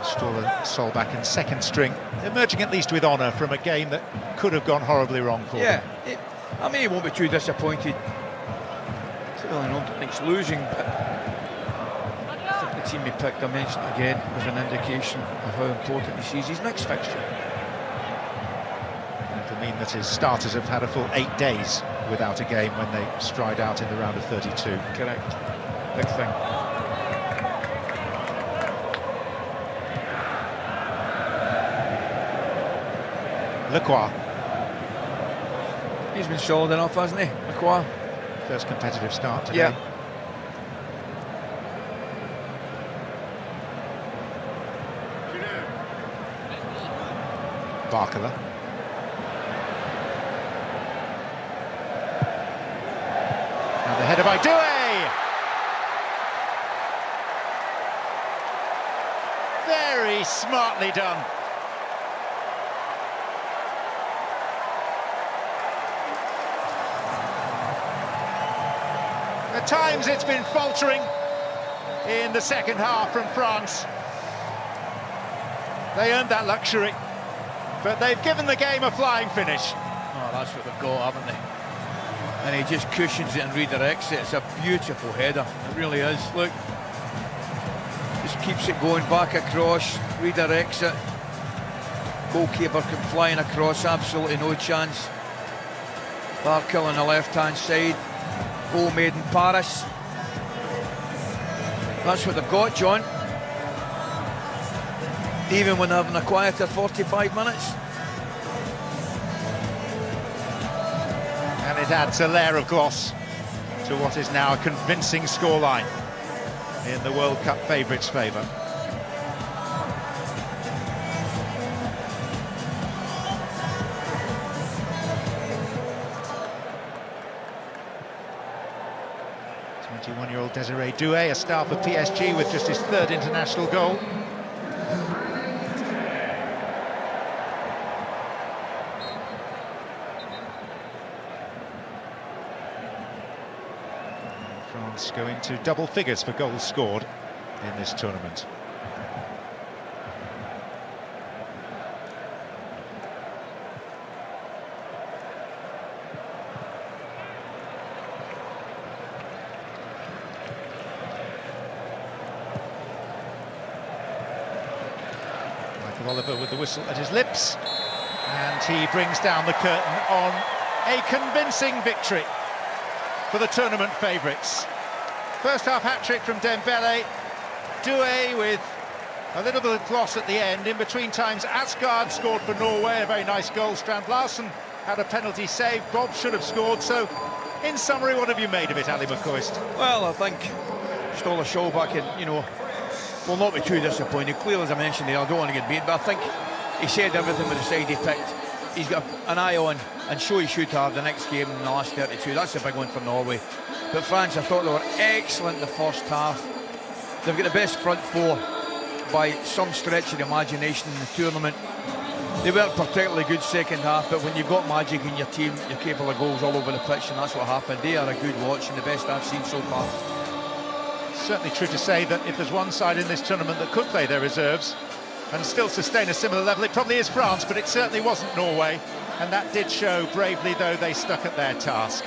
Stoller Sol back in second string, emerging at least with honour from a game that could have gone horribly wrong for them. I mean, he won't be too disappointed. Well, I don't think it's losing, but I think the team he picked, I mentioned it again, was an indication of how important he sees his next fixture. It'll mean that his starters have had a full 8 days without a game when they stride out in the round of 32. Correct. Big thing. Lacroix. He's been solid enough, hasn't he, Lacroix? First competitive start today. Yeah. Barkala. And the header by Doué! Very smartly done. At times it's been faltering in the second half from France. They earned that luxury, but they've given the game a flying finish. Oh, that's what they've got, haven't they? And he just cushions it and redirects it. It's a beautiful header, it really is. Look, just keeps it going back across, redirects it. Goalkeeper come flying across, absolutely no chance. Barkala on the left-hand side. Goal made in Paris. That's what they've got, John. Even when they're having a quieter 45 minutes. And it adds a layer of gloss to what is now a convincing scoreline in the World Cup favourites' favour. Year-old Desiree Doué, a star for PSG with just his third international goal. France going to double figures for goals scored in this tournament. Oliver with the whistle at his lips, and he brings down the curtain on a convincing victory for the tournament favourites. First half hat-trick from Dembele, Doué with a little bit of gloss at the end. In between times, Asgard scored for Norway, a very nice goal. Strand Larsen had a penalty save, Bob should have scored. So, in summary, what have you made of it, Ali McCoist? Well, I think stole a show back in, will not be too disappointed. Clearly, as I mentioned there, I don't want to get beat, but I think he said everything with the side he picked. He's got an eye on, and so he should have the next game in the last 32. That's a big one for Norway. But France, I thought they were excellent in the first half. They've got the best front four by some stretch of the imagination in the tournament. They weren't particularly good second half, but when you've got magic in your team, you're capable of goals all over the pitch, and that's what happened. They are a good watch and the best I've seen so far. Certainly true to say that if there's one side in this tournament that could play their reserves and still sustain a similar level, it probably is France, but it certainly wasn't Norway, and that did show. Bravely, though, they stuck at their task.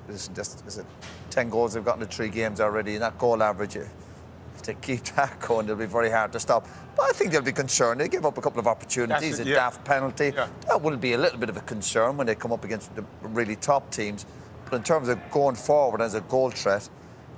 listen, is it 10 goals they've gotten in 3 games already, and that goal average, if they keep that going, it'll be very hard to stop. But I think they'll be concerned. They give up a couple of opportunities, a daft penalty. Yeah. That will be a little bit of a concern when they come up against the really top teams. But in terms of going forward as a goal threat,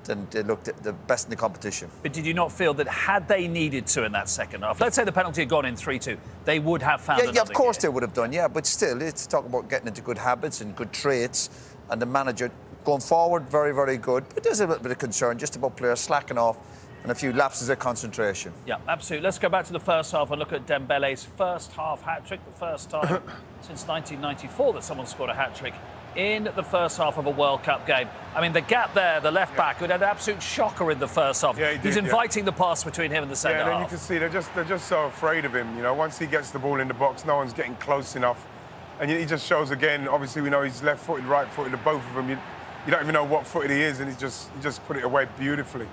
then they looked the best in the competition. But did you not feel that had they needed to in that second half, let's say the penalty had gone in 3-2, they would have found another of course gear. they would have done, yeah. But still, it's talking about getting into good habits and good traits. And the manager going forward, very, very good. But there's a little bit of concern just about players slacking off and a few lapses of concentration. Yeah, absolutely. Let's go back to the first half and look at Dembele's first half hat-trick, the first time since 1994 that someone scored a hat-trick in the first half of a World Cup game. I mean, the gap there, the left back, who had an absolute shocker in the first half. Yeah, he's inviting the pass between him and the centre half. Yeah, and then you can see they're just so afraid of him. You know, once he gets the ball in the box, no one's getting close enough. And he just shows again, obviously we know he's left-footed, right-footed, both of them. You don't even know what footed he is, and he just put it away beautifully.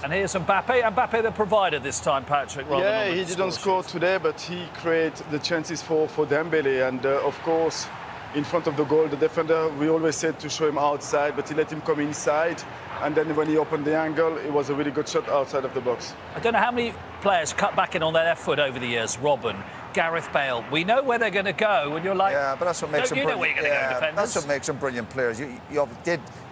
And here's Mbappe the provider this time, Patrick. Yeah, he didn't score today, but he created the chances for Dembele. And of course, in front of the goal, the defender, we always said to show him outside, but he let him come inside. And then when he opened the angle, it was a really good shot outside of the box. I don't know how many players cut back in on their left foot over the years. Robin, Gareth Bale. We know where they're going to go, and you're like, yeah, but that's what makes them you know where you're going to go, defenders. That's what makes them brilliant players.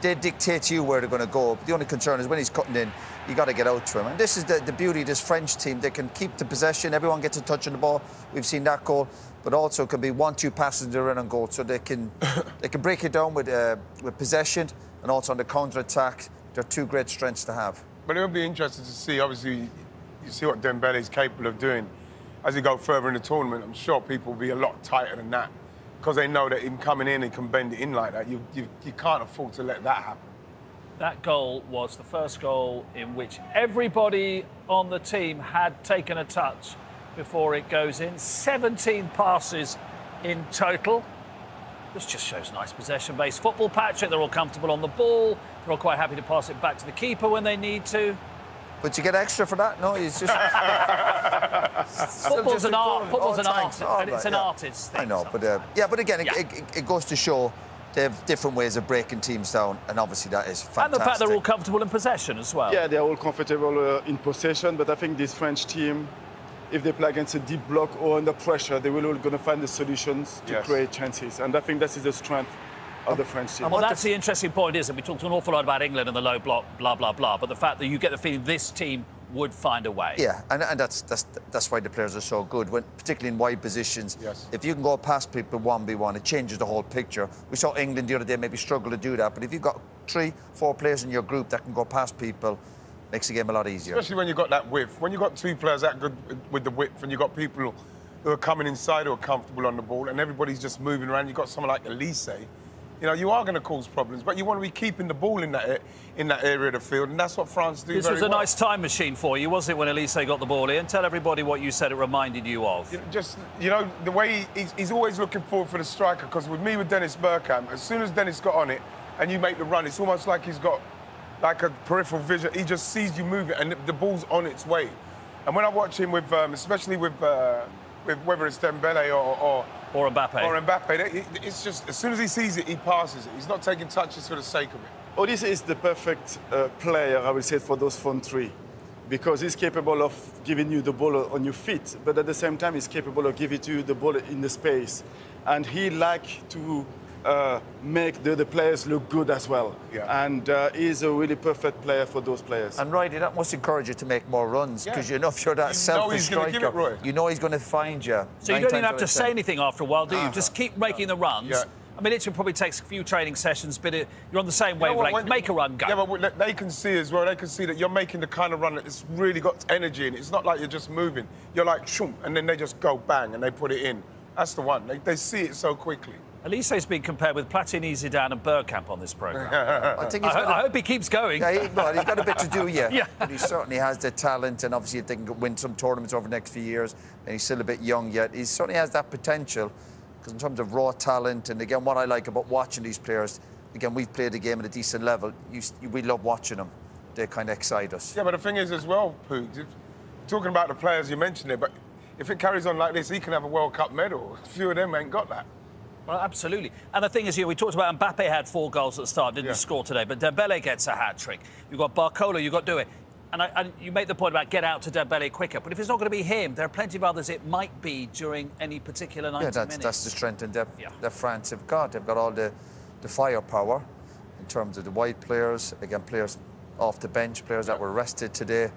They dictate to you where they're going to go. The only concern is when he's cutting in, you got to get out to him. And this is the beauty of this French team. They can keep the possession. Everyone gets a touch on the ball. We've seen that goal. But also can be 1-2 passes in the run and goal. So they can break it down with possession and also on the counter-attack. They're 2 great strengths to have. But it would be interesting to see, obviously, you see what Dembele is capable of doing. As you go further in the tournament, I'm sure people will be a lot tighter than that because they know that him coming in and can bend it in like that. You can't afford to let that happen. That goal was the first goal in which everybody on the team had taken a touch before it goes in. 17 passes in total. This just shows nice possession-based football, Patrick. They're all comfortable on the ball. They're all quite happy to pass it back to the keeper when they need to. But you get extra for that? No, it's just... Football's an art. Football's an art. And it's an artist's thing. I know, but but again, it goes to show they have different ways of breaking teams down, and obviously that is fantastic. And the fact they're all comfortable in possession as well. Yeah, they're all comfortable in possession, but I think this French team, if they play against a deep block or under pressure, they will all going to find the solutions to create chances. And I think that is the strength of the French team. Well, that's the interesting point, isn't it? We talked an awful lot about England and the low block, blah, blah, blah. But the fact that you get the feeling this team would find a way. Yeah, and that's why the players are so good, particularly in wide positions. Yes. If you can go past people 1v1, it changes the whole picture. We saw England the other day maybe struggle to do that, but if you've got 3-4 players in your group that can go past people, makes the game a lot easier. Especially when you've got that width. When you've got 2 players that good with the width and you've got people who are coming inside who are comfortable on the ball and everybody's just moving around, you've got someone like Elise, you know, you are going to cause problems, but you want to be keeping the ball in that area of the field, and that's what France do. This was a nice time machine for you, wasn't it, when Elise got the ball in? Tell everybody what you said it reminded you of. You know, the way he's always looking forward for the striker, because with me, with Dennis Bergkamp, as soon as Dennis got on it and you make the run, it's almost like he's got like a peripheral vision. He just sees you move it and the ball's on its way. And when I watch him with, especially with whether it's Dembele or Mbappe, it's just, as soon as he sees it, he passes it. He's not taking touches for the sake of it. Olise is the perfect player, I will say, for those front 3, because he's capable of giving you the ball on your feet, but at the same time, he's capable of giving you the ball in the space. And he likes to make the players look good as well. Yeah. And he's a really perfect player for those players. And Roy, that must encourage you to make more runs, because you know if you're that selfish striker, you know he's going to find you. So you don't even have to say anything after a while, do you? Just keep making the runs. Yeah. I mean, it probably takes a few training sessions, but you're on the same wavelength. Make a run, go. Yeah, but they can see as well. They can see that you're making the kind of run that's really got energy in it. It's not like you're just moving. You're like, shoom, and then they just go bang and they put it in. That's the one. They see it so quickly. Elise's been compared with Platini, Zidane and Bergkamp on this programme. I hope he keeps going. Yeah, he's got a bit to do yet. Yeah. But he certainly has the talent, and obviously if they can win some tournaments over the next few years, and he's still a bit young yet, he certainly has that potential, because in terms of raw talent, and again, what I like about watching these players, again, we've played the game at a decent level. We love watching them. They kind of excite us. Yeah, but the thing is as well, Poogs, talking about the players you mentioned there, but if it carries on like this, he can have a World Cup medal. A few of them ain't got that. Well, absolutely. And the thing is, we talked about Mbappe had 4 goals at the start, didn't score today, but Dembele gets a hat-trick. You've got Barcola, you've got Doué. And you make the point about get out to Dembele quicker, but if it's not going to be him, there are plenty of others it might be during any particular 90 minutes. That's the strength and depth that France have got. They've got all the firepower in terms of the wide players, again, players off the bench, players that were rested today.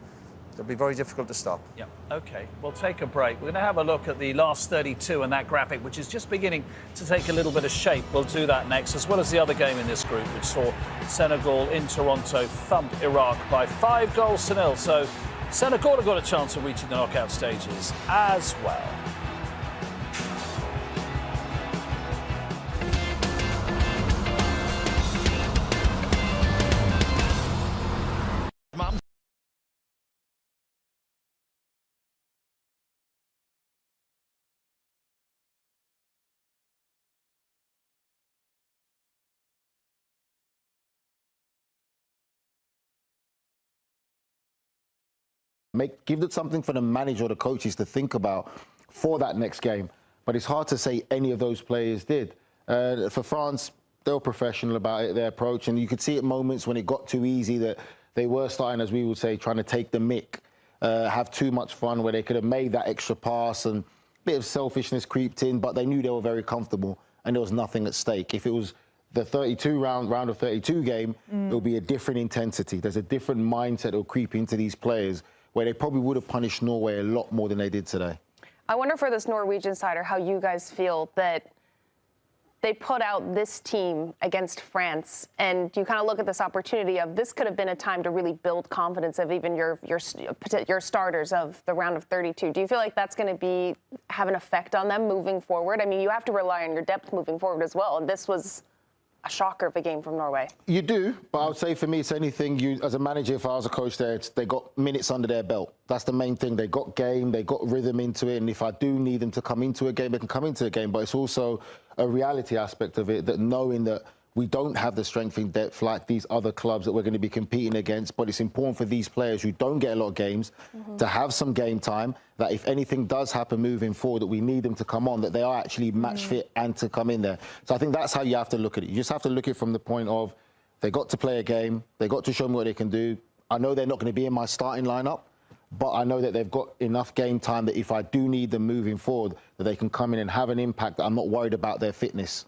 It'll be very difficult to stop. Yeah, OK. We'll take a break. We're going to have a look at the last 32 and that graphic, which is just beginning to take a little bit of shape. We'll do that next, as well as the other game in this group, which saw Senegal in Toronto thump Iraq by 5 goals to 0. So Senegal have got a chance of reaching the knockout stages as well. Give it something for the manager or the coaches to think about for that next game. But it's hard to say any of those players did. For France, they were professional about it, their approach, and you could see at moments when it got too easy that they were starting, as we would say, trying to take the mick, have too much fun, where they could have made that extra pass and a bit of selfishness creeped in, but they knew they were very comfortable and there was nothing at stake. If it was the round of 32 game, it'll be a different intensity. There's a different mindset that'll creep into these players, where they probably would have punished Norway a lot more than they did today. I wonder for this Norwegian side, or how you guys feel that they put out this team against France, and you kind of look at this opportunity of this could have been a time to really build confidence of even your starters of the round of 32. Do you feel like that's going to have an effect on them moving forward? I mean, you have to rely on your depth moving forward as well, and this was a shocker of a game from Norway. You do, but I would say for me, it's anything as a manager, if I was a coach there, they got minutes under their belt. That's the main thing. They got game, they got rhythm into it, and if I do need them to come into a game, they can come into a game. But it's also a reality aspect of it, that knowing that we don't have the strength in depth like these other clubs that we're going to be competing against, but it's important for these players who don't get a lot of games to have some game time, that if anything does happen moving forward, that we need them to come on, that they are actually match fit and to come in there. So I think that's how you have to look at it. You just have to look at it from the point of they got to play a game, they got to show me what they can do. I know they're not going to be in my starting lineup, but I know that they've got enough game time that if I do need them moving forward, that they can come in and have an impact, that I'm not worried about their fitness.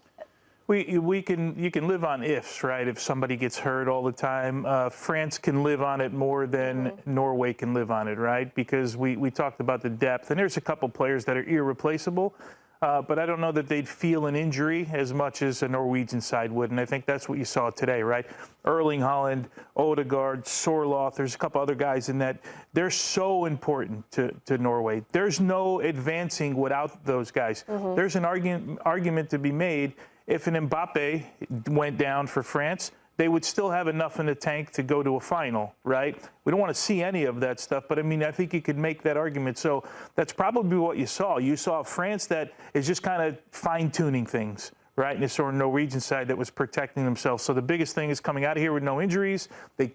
You can live on ifs, right? If somebody gets hurt all the time, France can live on it more than Norway can live on it, right? Because we talked about the depth, and there's a couple players that are irreplaceable, but I don't know that they'd feel an injury as much as a Norwegian side would, and I think that's what you saw today, right? Erling Haaland, Odegaard, Sorloth, there's a couple other guys in that. They're so important to Norway. There's no advancing without those guys. There's an argument to be made. If an Mbappe went down for France, they would still have enough in the tank to go to a final, right? We don't want to see any of that stuff, but I mean, I think you could make that argument. So that's probably what you saw. You saw France that is just kind of fine-tuning things, right? And you saw a Norwegian side that was protecting themselves. So the biggest thing is coming out of here with no injuries. They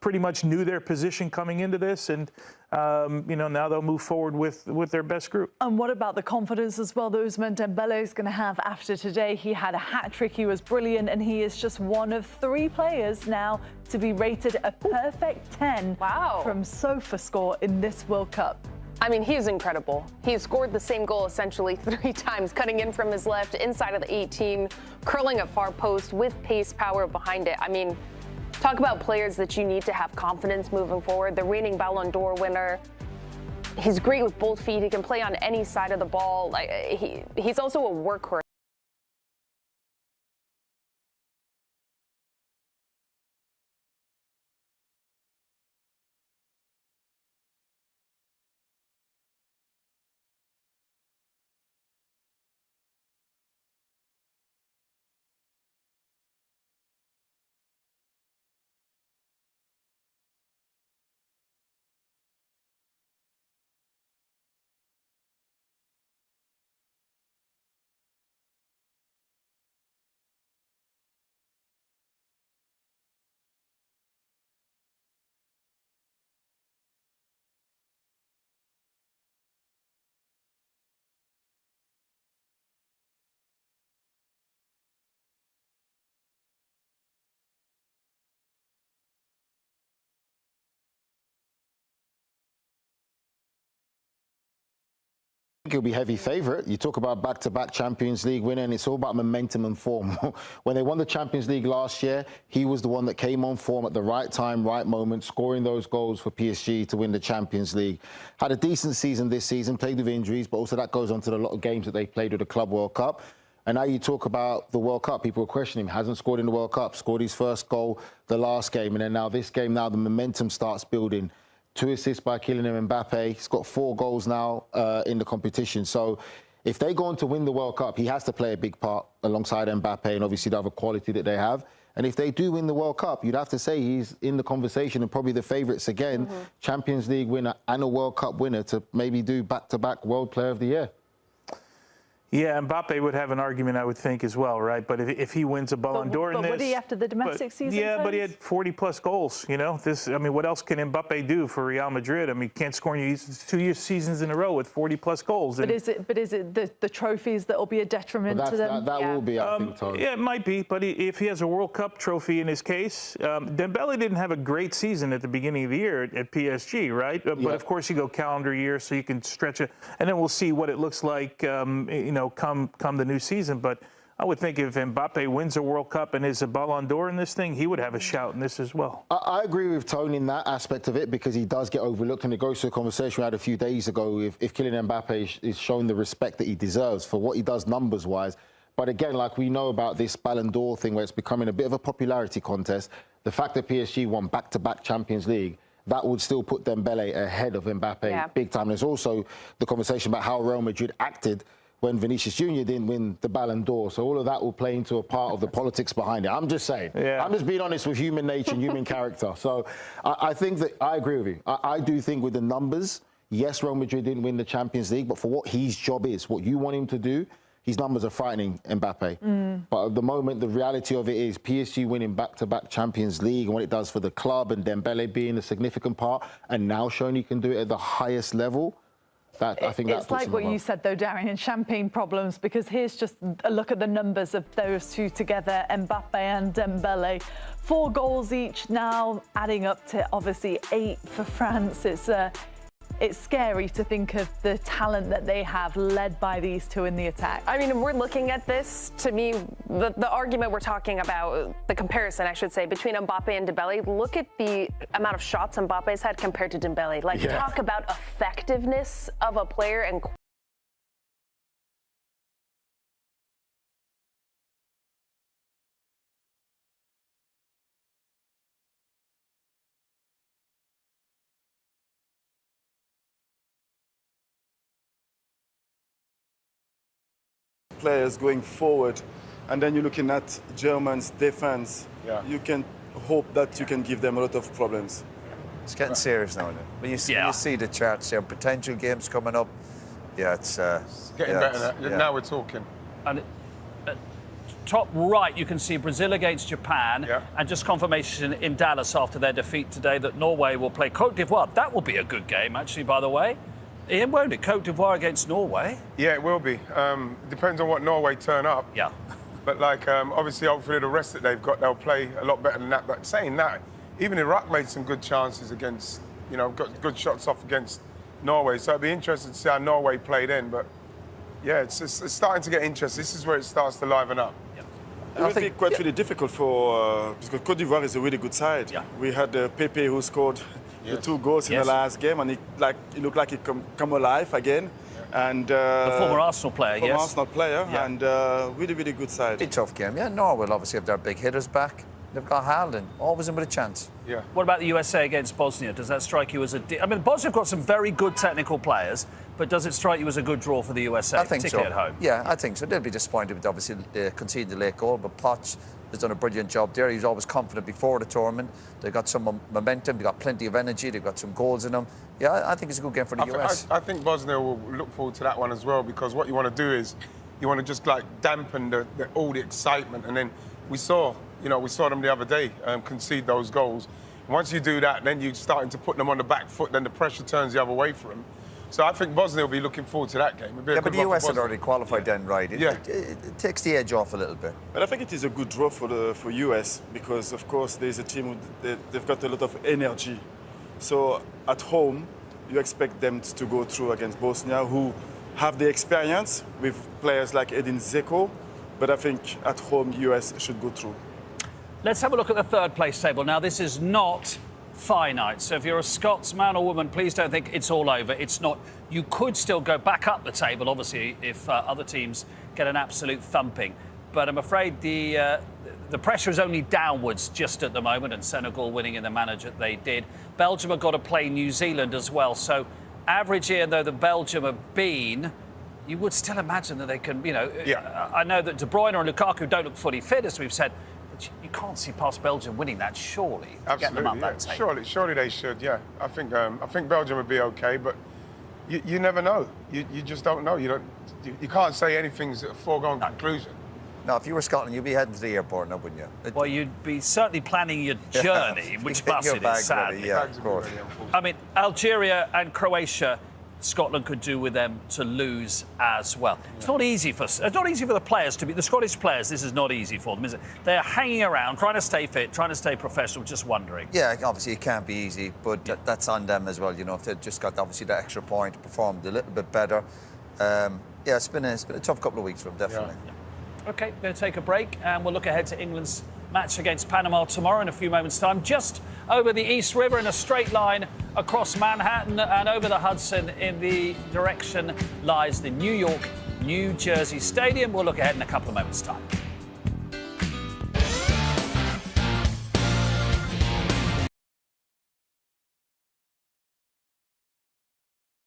pretty much knew their position coming into this, and now they'll move forward with their best group. And what about the confidence as well that Ousmane Dembele is going to have after today? He had a hat-trick, he was brilliant, and he is just one of 3 players now to be rated a perfect 10 from SofaScore in this World Cup. I mean, he's incredible. He scored the same goal essentially 3 times, cutting in from his left, inside of the 18, curling at far post with pace, power behind it. I mean, talk about players that you need to have confidence moving forward. The reigning Ballon d'Or winner. He's great with both feet. He can play on any side of the ball. He's also a workhorse. think he'll be heavy favourite. You talk about back-to-back Champions League winner, and it's all about momentum and form. When they won the Champions League last year, he was the one that came on form at the right time, right moment, scoring those goals for PSG to win the Champions League. Had a decent season this season, played with injuries, but also that goes on to a lot of games that they played with the Club World Cup. And now you talk about the World Cup, people are questioning him, hasn't scored in the World Cup, scored his first goal the last game, and then now this game, now the momentum starts building. 2 assists by Kylian Mbappe. He's got 4 goals now in the competition. So if they go on to win the World Cup, he has to play a big part alongside Mbappe and obviously the other quality that they have. And if they do win the World Cup, you'd have to say he's in the conversation and probably the favourites again, Champions League winner and a World Cup winner to maybe do back-to-back World Player of the Year. Yeah, Mbappe would have an argument, I would think, as well, right? But if he wins a Ballon d'Or in this... But would he after the domestic season? Yeah, but he had 40-plus goals, you know? I mean, what else can Mbappe do for Real Madrid? I mean, he can't score in 2 seasons in a row with 40-plus goals. But is it the trophies that will be a detriment to them? That will be, I think, Tony. Yeah, it might be. But if he has a World Cup trophy in his case... Dembele didn't have a great season at the beginning of the year at PSG, right? But, of course, you go calendar year, so you can stretch it. And then we'll see what it looks like, you know, come the new season. But I would think if Mbappe wins a World Cup and is a Ballon d'Or in this thing, he would have a shout in this as well. I agree with Tony in that aspect of it because he does get overlooked, and it goes to a conversation we had a few days ago if Kylian Mbappe is showing the respect that he deserves for what he does numbers-wise. But again, like we know about this Ballon d'Or thing where it's becoming a bit of a popularity contest, the fact that PSG won back-to-back Champions League, that would still put Dembele ahead of Mbappe big time. There's also the conversation about how Real Madrid acted when Vinicius Jr. didn't win the Ballon d'Or. So all of that will play into a part of the politics behind it. I'm just saying. Yeah. I'm just being honest with human nature and human character. So I think that I agree with you. I do think with the numbers, yes, Real Madrid didn't win the Champions League, but for what his job is, what you want him to do, his numbers are frightening Mbappe. But at the moment, the reality of it is PSG winning back-to-back Champions League and what it does for the club and Dembele being a significant part and now showing he can do it at the highest level. I think it's like what you said, though, Darian, champagne problems, because here's just a look at the numbers of those two together, Mbappe and Dembele. 4 goals each now, adding up to, obviously, 8 for France. It's scary to think of the talent that they have led by these two in the attack. I mean, we're looking at this, to me, the argument we're talking about, the comparison, I should say, between Mbappe and Dembele. Look at the amount of shots Mbappe's had compared to Dembele. Like, talk about effectiveness of a player and players going forward, and then you're looking at Germany's defense. You can hope that you can give them a lot of problems. It's getting serious now. When you see the charts there, potential games coming up, it's getting better. Now we're talking. And top right, you can see Brazil against Japan, and just confirmation in Dallas after their defeat today that Norway will play Côte d'Ivoire. That will be a good game, actually, by the way. Ian, won't it? Côte d'Ivoire against Norway? Yeah, it will be. Depends on what Norway turn up. Yeah. But, like, obviously, hopefully the rest that they've got, they'll play a lot better than that. But saying that, even Iraq made some good chances against, you know, got good shots off against Norway. So it'd be interesting to see how Norway played in. But, yeah, it's starting to get interesting. This is where it starts to liven up. It will be quite really difficult for because Côte d'Ivoire is a really good side. Yeah. We had Pepe who scored the 2 goals in the last game, and he looked like he come alive again. And the former Arsenal player, Arsenal player, and really, really good side. It's a tough game. Yeah, Norway will obviously have their big hitters back. They've got Haaland, always in with a chance. Yeah. What about the USA against Bosnia? Does that strike you as I mean, Bosnia have got some very good technical players, but does it strike you as a good draw for the USA, I think particularly at home? Yeah, I think so. They'll be disappointed with obviously conceding the late goal, but Potts has done a brilliant job there. He was always confident before the tournament. They've got some momentum, they've got plenty of energy, they've got some goals in them. Yeah, I think it's a good game for the US. I think Bosnia will look forward to that one as well, because what you want to do is you want to just like dampen all the excitement. And then we saw them the other day concede those goals. And once you do that, then you're starting to put them on the back foot, then the pressure turns the other way for them. So I think Bosnia will be looking forward to that game. Yeah, but the US had already qualified then, right? It takes the edge off a little bit. But I think it is a good draw for US because, of course, there's a team they've got a lot of energy. So at home, you expect them to go through against Bosnia, who have the experience with players like Edin Dzeko, but I think at home, US should go through. Let's have a look at the third place table. Now, this is not finite. So if you're a Scots man or woman, please don't think it's all over. It's not. You could still go back up the table, obviously, if other teams get an absolute thumping. But I'm afraid the pressure is only downwards just at the moment, and Senegal winning in the manner that they did. Belgium have got to play New Zealand as well. So average year, though the Belgium have been, you would still imagine that they can, you know... Yeah. I know that De Bruyne and Lukaku don't look fully fit, as we've said, but you can't see past Belgium winning that, surely. Get them Absolutely, up that table. Surely they should, yeah. I think Belgium would be okay, but you never know. You just don't know. You can't say anything's a foregone conclusion. No, if you were Scotland, you'd be heading to the airport now, wouldn't you? Well, you'd be certainly planning your journey, which bus your it bag is, sadly. ready, yeah, of course. I mean, Algeria and Croatia, Scotland could do with them to lose as well. It's not easy for the players to be, the Scottish players, this is not easy for them, is it? They're hanging around, trying to stay fit, trying to stay professional, just wondering. Yeah, obviously it can't be easy, but that's on them as well, you know, if they've just got obviously that extra point, performed a little bit better. Yeah, it's been a tough couple of weeks for them, definitely. Yeah. OK, we're going to take a break and we'll look ahead to England's match against Panama tomorrow in a few moments' time. Just over the East River in a straight line across Manhattan and over the Hudson in the direction lies the New York, New Jersey Stadium. We'll look ahead in a couple of moments' time.